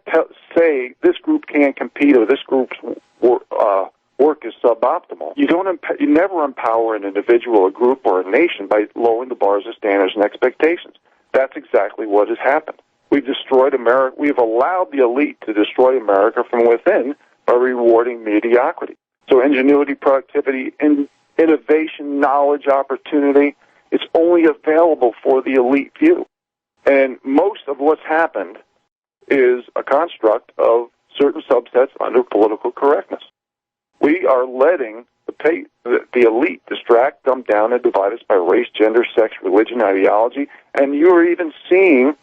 say this group can't compete or this group's work is suboptimal. You never empower an individual, a group, or a nation by lowering the bars of standards and expectations. That's exactly what has happened. We've destroyed America. We've allowed the elite to destroy America from within by rewarding mediocrity. So ingenuity, productivity, innovation, knowledge, opportunity, it's only available for the elite few. And most of what's happened is a construct of certain subsets under political correctness. We are letting the elite distract, dumb down, and divide us by race, gender, sex, religion, ideology, and you're even seeing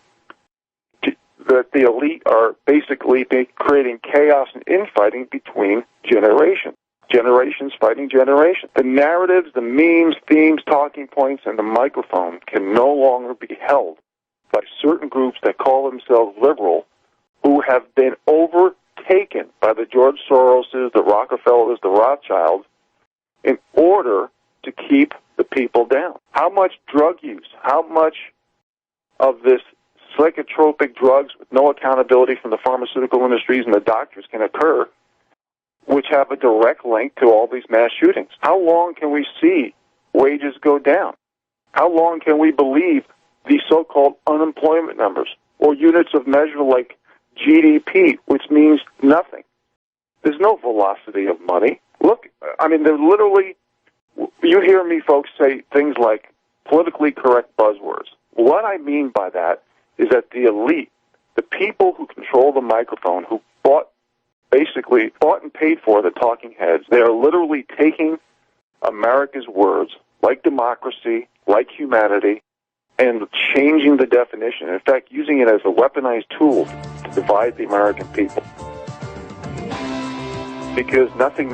that the elite are basically creating chaos and infighting between generations. Generations fighting generations. The narratives, the memes, themes, talking points, and the microphone can no longer be held by certain groups that call themselves liberal, who have been overtaken by the George Soroses, the Rockefellers, the Rothschilds, in order to keep the people down. How much drug use, how much of this psychotropic drugs with no accountability from the pharmaceutical industries and the doctors can occur, which have a direct link to all these mass shootings? How long can we see wages go down? How long can we believe these so-called unemployment numbers or units of measure like GDP, which means nothing? There's no velocity of money. Look, I mean, they're literally, you hear me folks say things like politically correct buzzwords. What I mean by that is that the elite, the people who control the microphone, who basically bought and paid for the talking heads, they are literally taking America's words, like democracy, like humanity, and changing the definition. In fact, using it as a weaponized tool to divide the American people. Because nothing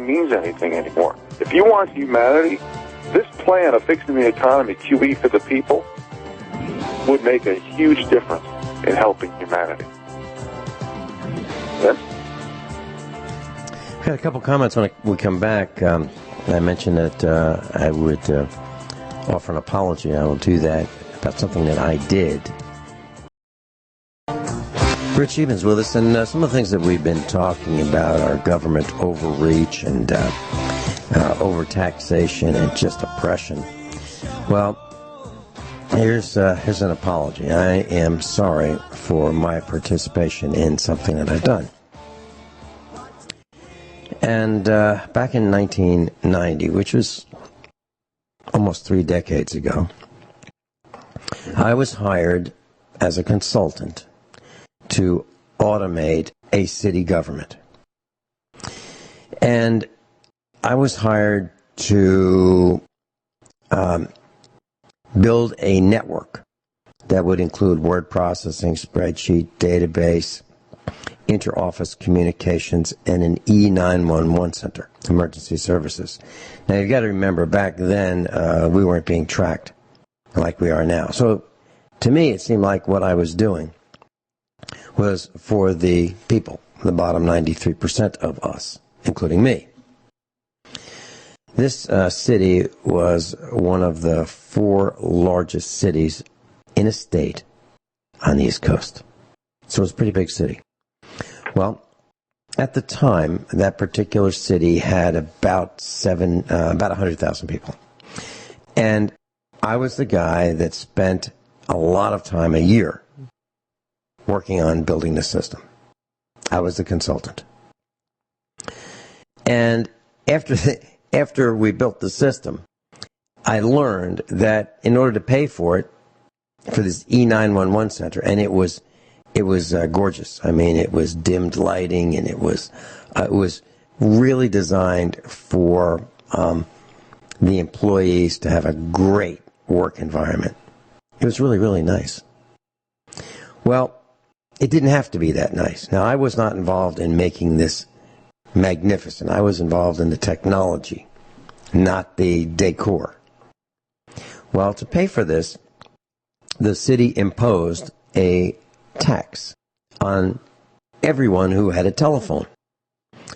means anything anymore. If you want humanity, this plan of fixing the economy, QE for the people, would make a huge difference in helping humanity. Yes? I've got a couple comments when we come back. I mentioned that I would offer an apology. I will do that about something that I did. Rich Sheben's with us, and some of the things that we've been talking about are government overreach and overtaxation and just oppression. Well, here's an apology. I am sorry for my participation in something that I've done. And back in 1990, which was almost 3 decades ago, I was hired as a consultant to automate a city government. And I was hired to build a network that would include word processing, spreadsheet, database, inter-office communications, and an E911 center, emergency services. Now, you've got to remember, back then, we weren't being tracked like we are now. So, to me, it seemed like what I was doing was for the people, the bottom 93% of us, including me. This city was one of the 4 largest cities in a state on the East Coast. So it was a pretty big city. Well, at the time, that particular city had about 100,000 people. And I was the guy that spent a lot of time, a year, working on building the system. I was the consultant. And after we built the system, I learned that in order to pay for it, for this E911 center, and it was gorgeous. I mean, it was dimmed lighting, and it was really designed for the employees to have a great work environment. It was really, really nice. Well, it didn't have to be that nice. Now, I was not involved in making this magnificent. I was involved in the technology, not the decor. Well, to pay for this, the city imposed a tax on everyone who had a telephone.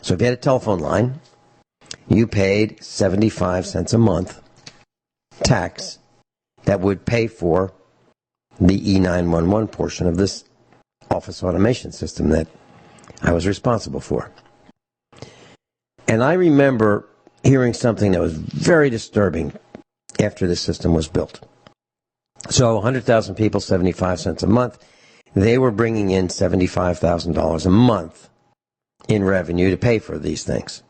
So if you had a telephone line, you paid 75 cents a month tax that would pay for the E911 portion of this office automation system that I was responsible for. And I remember hearing something that was very disturbing after the system was built. So 100,000 people, 75 cents a month. They were bringing in $75,000 a month in revenue to pay for these things.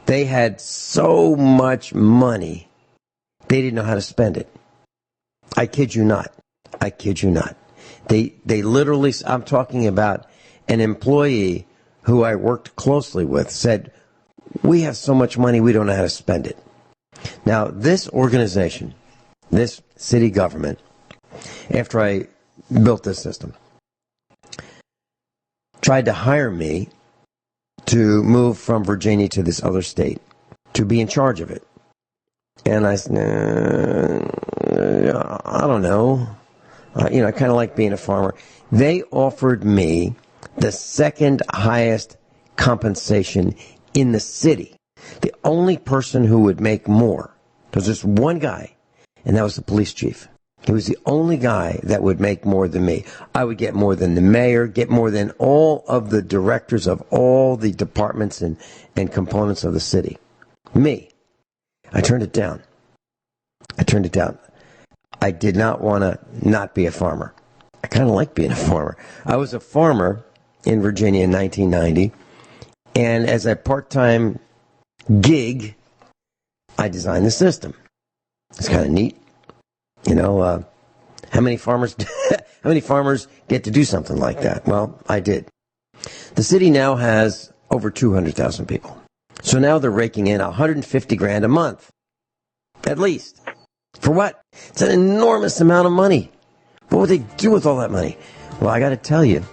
They had so much money, they didn't know how to spend it. I kid you not. I kid you not. They literally, I'm talking about an employee who I worked closely with, said, "We have so much money, we don't know how to spend it." Now, this organization, this city government, after I built this system, tried to hire me to move from Virginia to this other state, to be in charge of it. And I said, I don't know. I kind of like being a farmer. They offered me the second highest compensation in the city. The only person who would make more, there was just one guy, and that was the police chief. He was the only guy that would make more than me. I would get more than the mayor, get more than all of the directors of all the departments and components of the city. Me. I turned it down. I did not want to not be a farmer. I kind of like being a farmer. I was a farmer in Virginia in 1990, and as a part-time gig, I designed the system. It's kind of neat. How many farmers get to do something like that? Well, I did. The city now has over 200,000 people. So now they're raking in $150,000 a month. At least. For what? It's an enormous amount of money. What would they do with all that money? Well, I got to tell you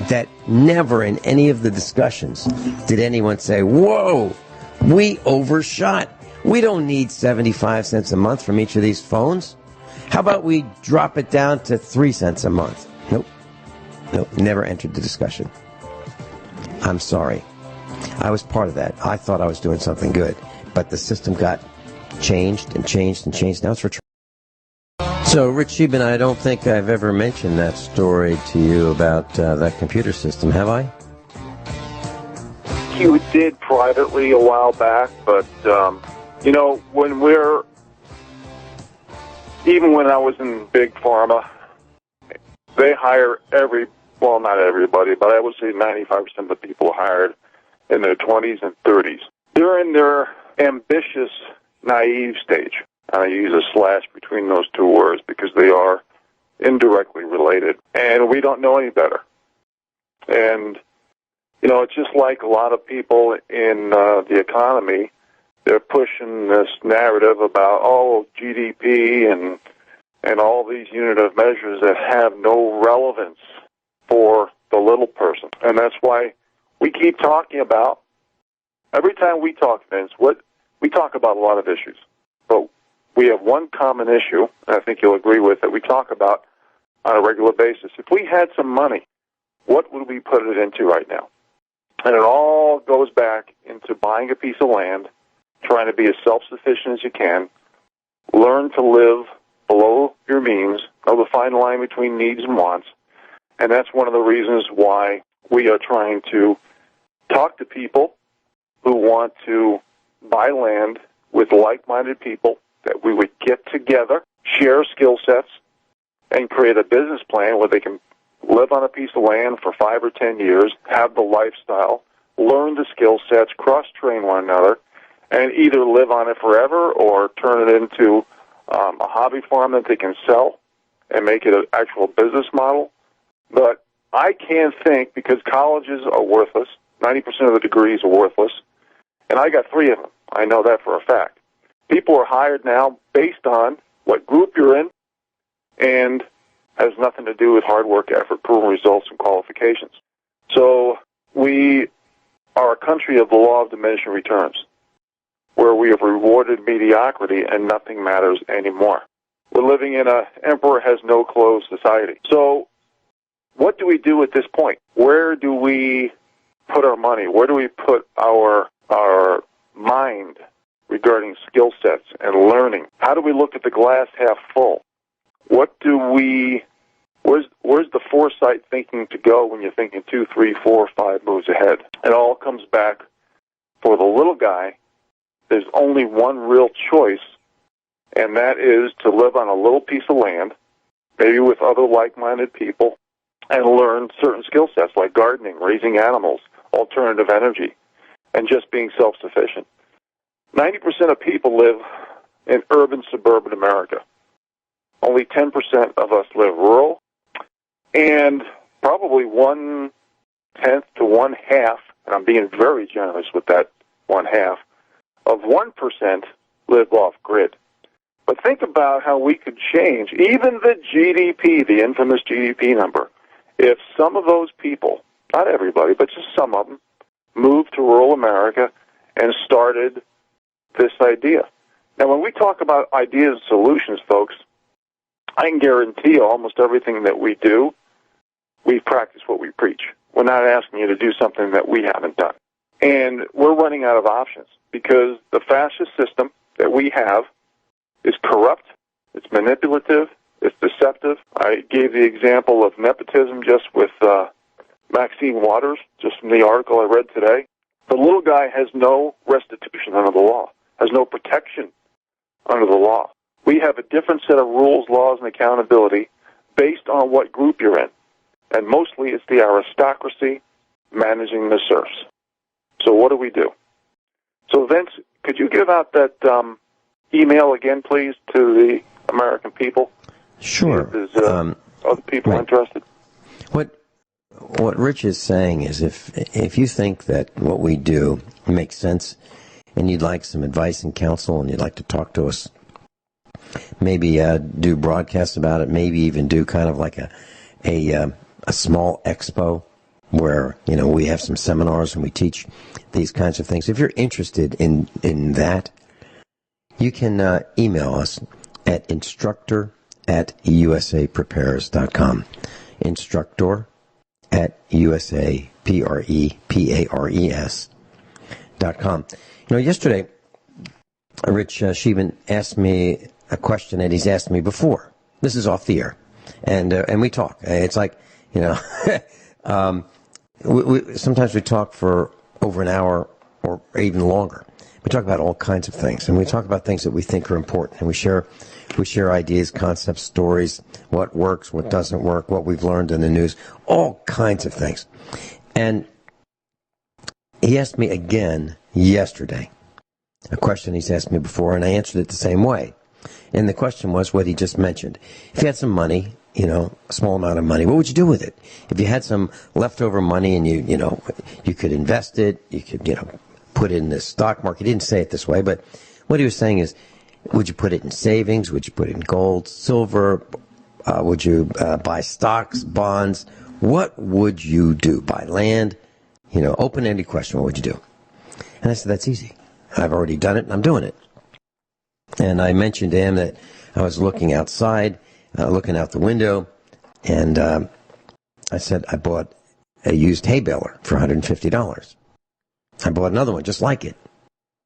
that never in any of the discussions did anyone say, whoa, we overshot. We don't need 75 cents a month from each of these phones. How about we drop it down to 3 cents a month? Nope, never entered the discussion. I'm sorry. I was part of that. I thought I was doing something good. But the system got changed and changed and changed. Now it's returned. So, Rich Scheben, I don't think I've ever mentioned that story to you about that computer system, have I? You did privately a while back, but, even when I was in Big Pharma, they hire not everybody, but I would say 95% of the people hired in their 20s and 30s. They're in their ambitious, naive stage. I use a slash between those two words because they are indirectly related, and we don't know any better. And, it's just like a lot of people in the economy, they're pushing this narrative about, GDP and all these unit of measures that have no relevance for the little person. And that's why we keep talking about, every time we talk, Vince, we talk about a lot of issues. But we have one common issue, and I think you'll agree with, that we talk about on a regular basis. If we had some money, what would we put it into right now? And it all goes back into buying a piece of land, trying to be as self-sufficient as you can, learn to live below your means, know the fine line between needs and wants, and that's one of the reasons why we are trying to talk to people who want to buy land with like-minded people, that we would get together, share skill sets, and create a business plan where they can live on a piece of land for 5 or 10 years, have the lifestyle, learn the skill sets, cross-train one another, and either live on it forever or turn it into a hobby farm that they can sell and make it an actual business model. But I can't think, because colleges are worthless, 90% of the degrees are worthless, and I got 3 of them. I know that for a fact. People are hired now based on what group you're in and has nothing to do with hard work, effort, proven results, and qualifications. So we are a country of the law of diminishing returns, where we have rewarded mediocrity and nothing matters anymore. We're living in a emperor has no clothes society. So what do we do at this point? Where do we put our money? Where do we put our mind regarding skill sets and learning? How do we look at the glass half full? Where's the foresight thinking to go when you're thinking 2, 3, 4, 5 moves ahead? It all comes back for the little guy. There's only one real choice, and that is to live on a little piece of land, maybe with other like-minded people, and learn certain skill sets like gardening, raising animals, alternative energy, and just being self-sufficient. 90% of people live in urban, suburban America. Only 10% of us live rural, and probably 1/10 to 1/2, and I'm being very generous with that 1/2, of 1% live off-grid. But think about how we could change even the GDP, the infamous GDP number, if some of those people, not everybody, but just some of them, moved to rural America and started this idea. Now, when we talk about ideas and solutions, folks, I can guarantee you almost everything that we do, we practice what we preach. We're not asking you to do something that we haven't done. And we're running out of options because the fascist system that we have is corrupt, it's manipulative, it's deceptive. I gave the example of nepotism just with Maxine Waters, just from the article I read today. The little guy has no restitution under the law, has no protection under the law. We have a different set of rules, laws, and accountability based on what group you're in. And mostly it's the aristocracy managing the serfs. So what do? So, Vince, could you give out that email again, please, to the American people? Sure. If there's other people interested. What Rich is saying is if you think that what we do makes sense and you'd like some advice and counsel and you'd like to talk to us, maybe do broadcasts about it, maybe even do kind of like a small expo where, you know, we have some seminars and we teach these kinds of things. If you're interested in that, you can email us at instructor@usaprepares.com. instructor@usaprepares.com. You know, yesterday, Rich Scheben asked me a question that he's asked me before. This is off the air, and we talk. It's like, you know, sometimes we talk for over an hour or even longer. We talk about all kinds of things, and we talk about things that we think are important, and we share ideas, concepts, stories, what works, what doesn't work, what we've learned in the news, all kinds of things. And he asked me again yesterday a question he's asked me before, and I answered it the same way. And the question was what he just mentioned. If you had some money, you know, a small amount of money, what would you do with it? If you had some leftover money and you could invest it, you could, you know, put it in the stock market. He didn't say it this way, but what he was saying is, would you put it in savings? Would you put it in gold, silver? Would you buy stocks, bonds? What would you do? Buy land? You know, open-ended question. What would you do? And I said, that's easy. I've already done it, and I'm doing it. And I mentioned to him that I was looking outside, looking out the window, and I said I bought a used hay baler for $150. I bought another one just like it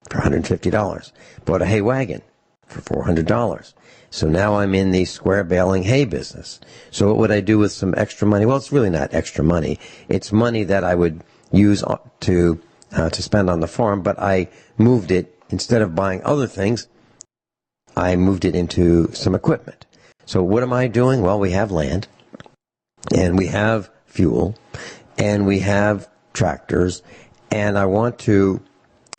for $150. Bought a hay wagon for $400. So now I'm in the square baling hay business. So what would I do with some extra money? Well, it's really not extra money. It's money that I would use to spend on the farm, but I moved it, instead of buying other things, I moved it into some equipment. So what am I doing? Well, we have land, and we have fuel, and we have tractors, and I want to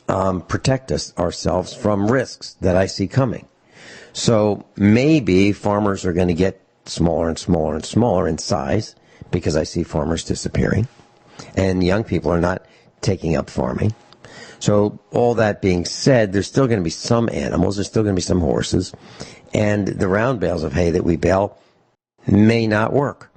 protect ourselves from risks that I see coming. So maybe farmers are going to get smaller and smaller and smaller in size because I see farmers disappearing, and young people are not taking up farming. So all that being said, there's still going to be some animals, there's still going to be some horses, and the round bales of hay that we bale may not work.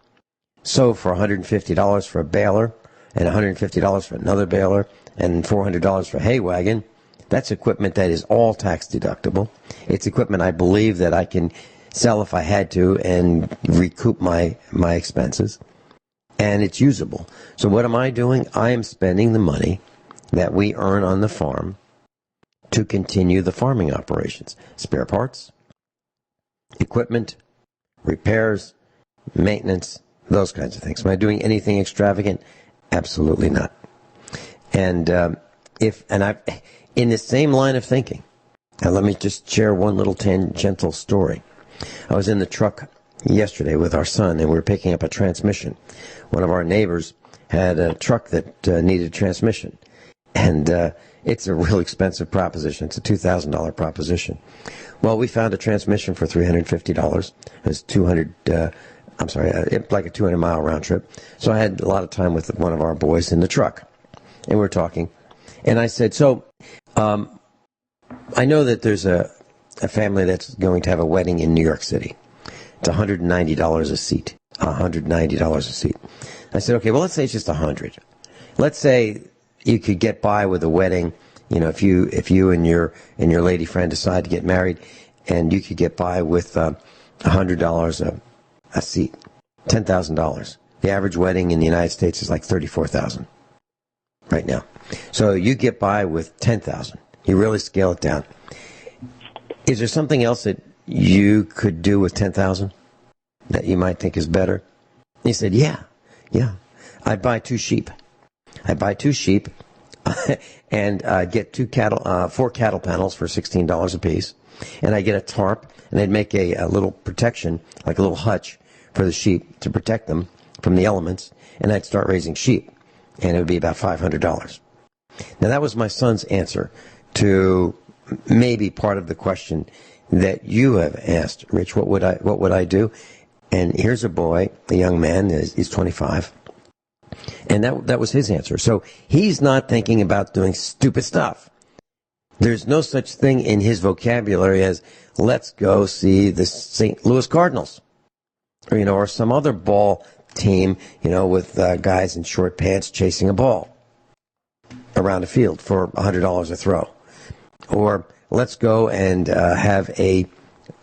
So for $150 for a baler, and $150 for another baler, and $400 for a hay wagon, that's equipment that is all tax deductible. It's equipment I believe that I can sell if I had to and recoup my expenses. And it's usable. So what am I doing? I am spending the money that we earn on the farm to continue the farming operations. Spare parts, equipment, repairs, maintenance, those kinds of things. Am I doing anything extravagant? Absolutely not. And in the same line of thinking, now let me just share one little tangential story. I was in the truck yesterday with our son, and we were picking up a transmission. One of our neighbors had a truck that needed a transmission, and it's a real expensive proposition. It's a $2,000 proposition. Well, we found a transmission for $350. It was like a 200-mile round trip. So I had a lot of time with one of our boys in the truck, and we were talking. And I said, so I know that there's a family that's going to have a wedding in New York City. It's $190 a seat. $190 a seat. I said, okay, well, let's say it's just $100. Let's say you could get by with a wedding. You know, if you and your lady friend decide to get married, and you could get by with $100 a seat, $10,000. The average wedding in the United States is like $34,000 right now. So you get by with $10,000. You really scale it down. Is there something else that you could do with $10,000 that you might think is better? He said, yeah. I'd buy 2 sheep. I'd buy 2 sheep and get 4 cattle panels for $16 a piece. And I'd get a tarp, and I'd make a little protection, like a little hutch for the sheep to protect them from the elements. And I'd start raising sheep, and it would be about $500. Now, that was my son's answer to maybe part of the question that you have asked, Rich. What would I do? And here's a boy, a young man, he's 25. And that was his answer. So he's not thinking about doing stupid stuff. There's no such thing in his vocabulary as, let's go see the St. Louis Cardinals. Or some other ball team, with guys in short pants chasing a ball around a field for $100 a throw. Or let's go and have a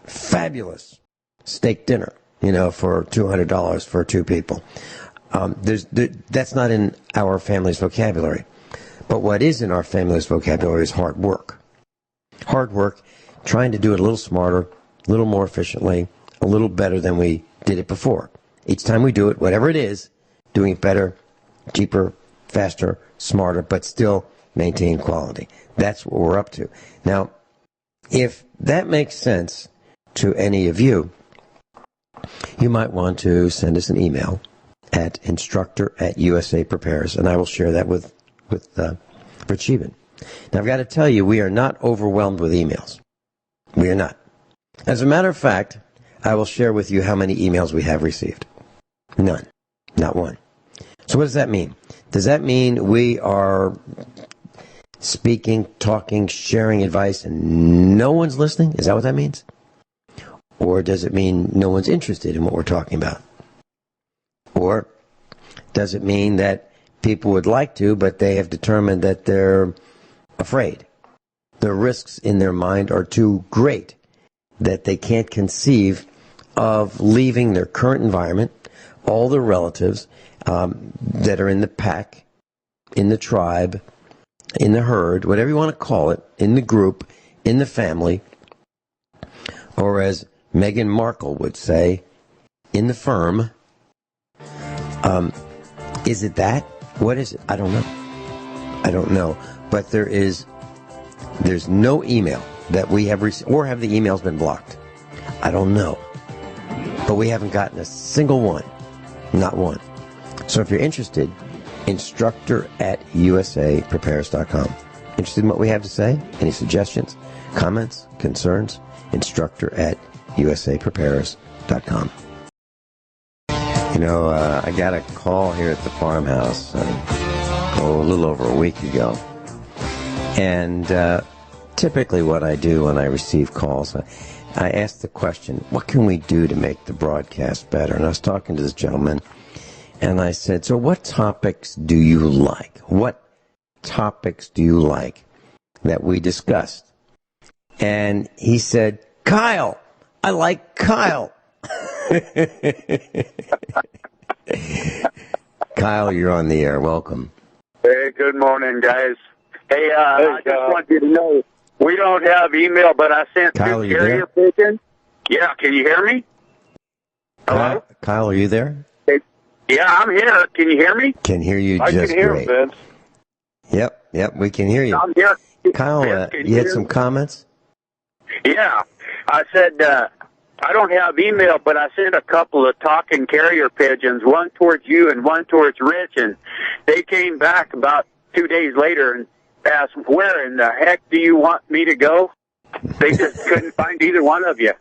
fabulous steak dinner, for $200 for 2 people. That's not in our family's vocabulary. But what is in our family's vocabulary is hard work. Hard work, trying to do it a little smarter, a little more efficiently, a little better than we did it before. Each time we do it, whatever it is, doing it better, cheaper, faster, smarter, but still maintain quality. That's what we're up to. Now, if that makes sense to any of you, you might want to send us an email at instructor@USAPrepares, and I will share that with Scheben. Now, I've got to tell you, we are not overwhelmed with emails. We are not. As a matter of fact, I will share with you how many emails we have received. None. Not one. So what does that mean? Does that mean we are speaking, talking, sharing advice, and no one's listening? Is that what that means? Or does it mean no one's interested in what we're talking about? Or does it mean that people would like to, but they have determined that they're afraid? The risks in their mind are too great that they can't conceive of leaving their current environment, all their relatives that are in the pack, in the tribe, in the herd, whatever you want to call it, in the group, in the family, or as Meghan Markle would say, in the firm. Is it that? What is it? I don't know. But there's no email that we have received, or have the emails been blocked? I don't know. But we haven't gotten a single one. Not one. So if you're interested, instructor@usaprepares.com. Interested in what we have to say? Any suggestions, comments, concerns? Instructor@usaprepares.com. I got a call here at the farmhouse a little over a week ago. And typically what I do when I receive calls, I ask the question, what can we do to make the broadcast better? And I was talking to this gentleman, and I said, so what topics do you like? What topics do you like that we discussed? And he said, Kyle. I like Kyle. Kyle, you're on the air. Welcome. Hey, good morning, guys. Hey, I just want you to know, we don't have email, but I sent Kyle, 2 carrier pigeons. Yeah, can you hear me? Hello? Kyle, are you there? Hey, yeah, I'm here. Can you hear me? Can hear you I just can hear great. Vince. Yep, we can hear you. I'm here. Kyle, you had some comments? Yeah, I said, I don't have email, but I sent a couple of talking carrier pigeons, one towards you and one towards Rich, and they came back about 2 days later and asked, where in the heck do you want me to go? They just couldn't find either one of you.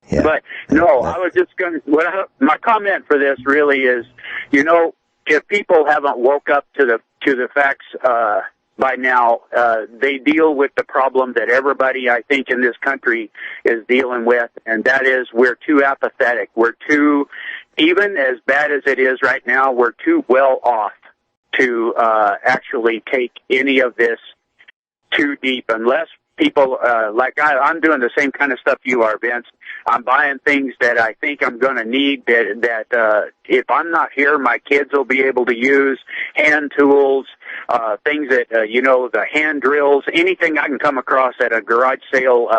Yeah. But, no, I was just going to, my comment for this really is, if people haven't woke up to the facts by now, they deal with the problem that everybody, I think, in this country is dealing with, and that is we're too apathetic. We're too, even as bad as it is right now, we're too well off to actually take any of this too deep unless people, like I'm doing the same kind of stuff you are, Vince. I'm buying things that I think I'm going to need that if I'm not here, my kids will be able to use, hand tools, things that, the hand drills, anything I can come across at a garage sale,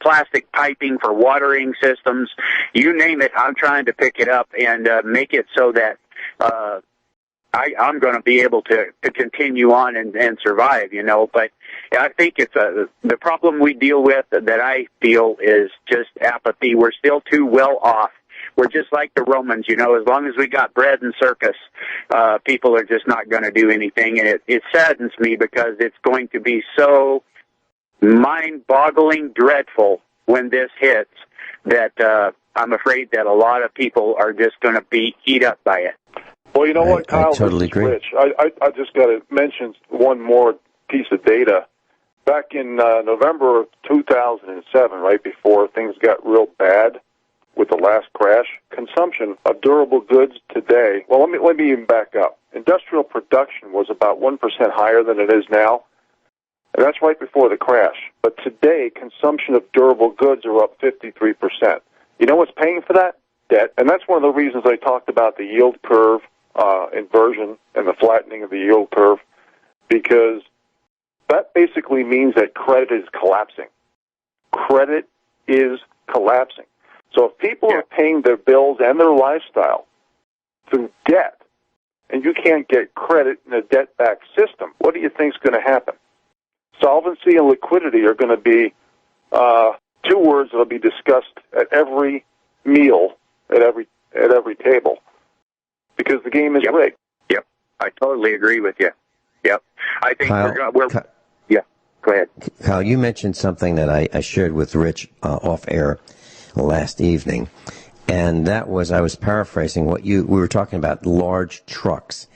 plastic piping for watering systems, you name it, I'm trying to pick it up and make it so that I'm going to be able to continue on and survive, but I think it's the problem we deal with that I feel is just apathy. We're still too well off. We're just like the Romans, as long as we got bread and circus, people are just not going to do anything. And it saddens me because it's going to be so mind-boggling dreadful when this hits that I'm afraid that a lot of people are just going to be eat up by it. Well, you know what, Kyle? I totally agree. Rich, I just got to mention one more piece of data. Back in November of 2007, right before things got real bad with the last crash, consumption of durable goods today, well, let me even back up. Industrial production was about 1% higher than it is now, and that's right before the crash. But today, consumption of durable goods are up 53%. You know what's paying for that? Debt. And that's one of the reasons I talked about the yield curve inversion and the flattening of the yield curve, because that basically means that credit is collapsing. Credit is collapsing. So if people are paying their bills and their lifestyle through debt, and you can't get credit in a debt-backed system, what do you think is going to happen? Solvency and liquidity are going to be two words that will be discussed at every meal, at every table, because the game is rigged. Yep, I totally agree with you. Yep, I think Kyle, yeah, go ahead. Kyle, you mentioned something that I shared with Rich off air last evening, and that was, I was paraphrasing what we were talking about large trucks,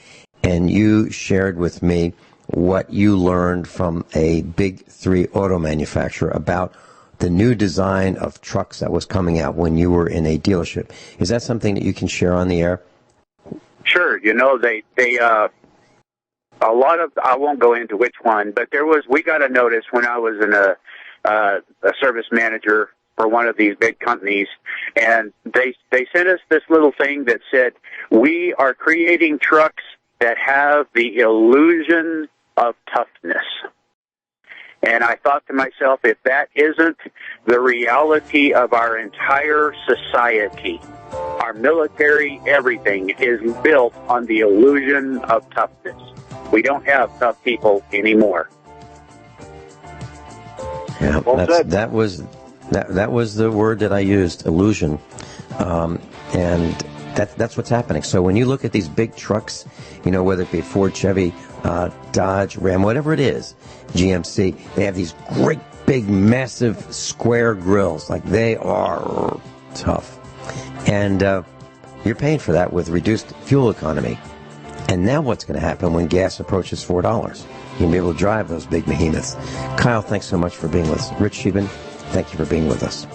and you shared with me what you learned from a big three auto manufacturer about the new design of trucks that was coming out when you were in a dealership. Is that something that you can share on the air? Sure. They a lot of, I won't go into which one, but we got a notice when I was a service manager for one of these big companies, and they sent us this little thing that said, we are creating trucks that have the illusion of toughness. And I thought to myself, if that isn't the reality of our entire society, our military, everything is built on the illusion of toughness. We don't have tough people anymore. Yeah, that was the word that I used, illusion, and that's what's happening. So when you look at these big trucks, whether it be Ford, Chevy, Dodge, Ram, whatever it is, GMC, they have these great big massive square grills. Like, they are tough, and you're paying for that with reduced fuel economy. And now what's going to happen when gas approaches $4? You're going to be able to drive those big behemoths. Kyle, thanks so much for being with us. Rich Scheben, thank you for being with us.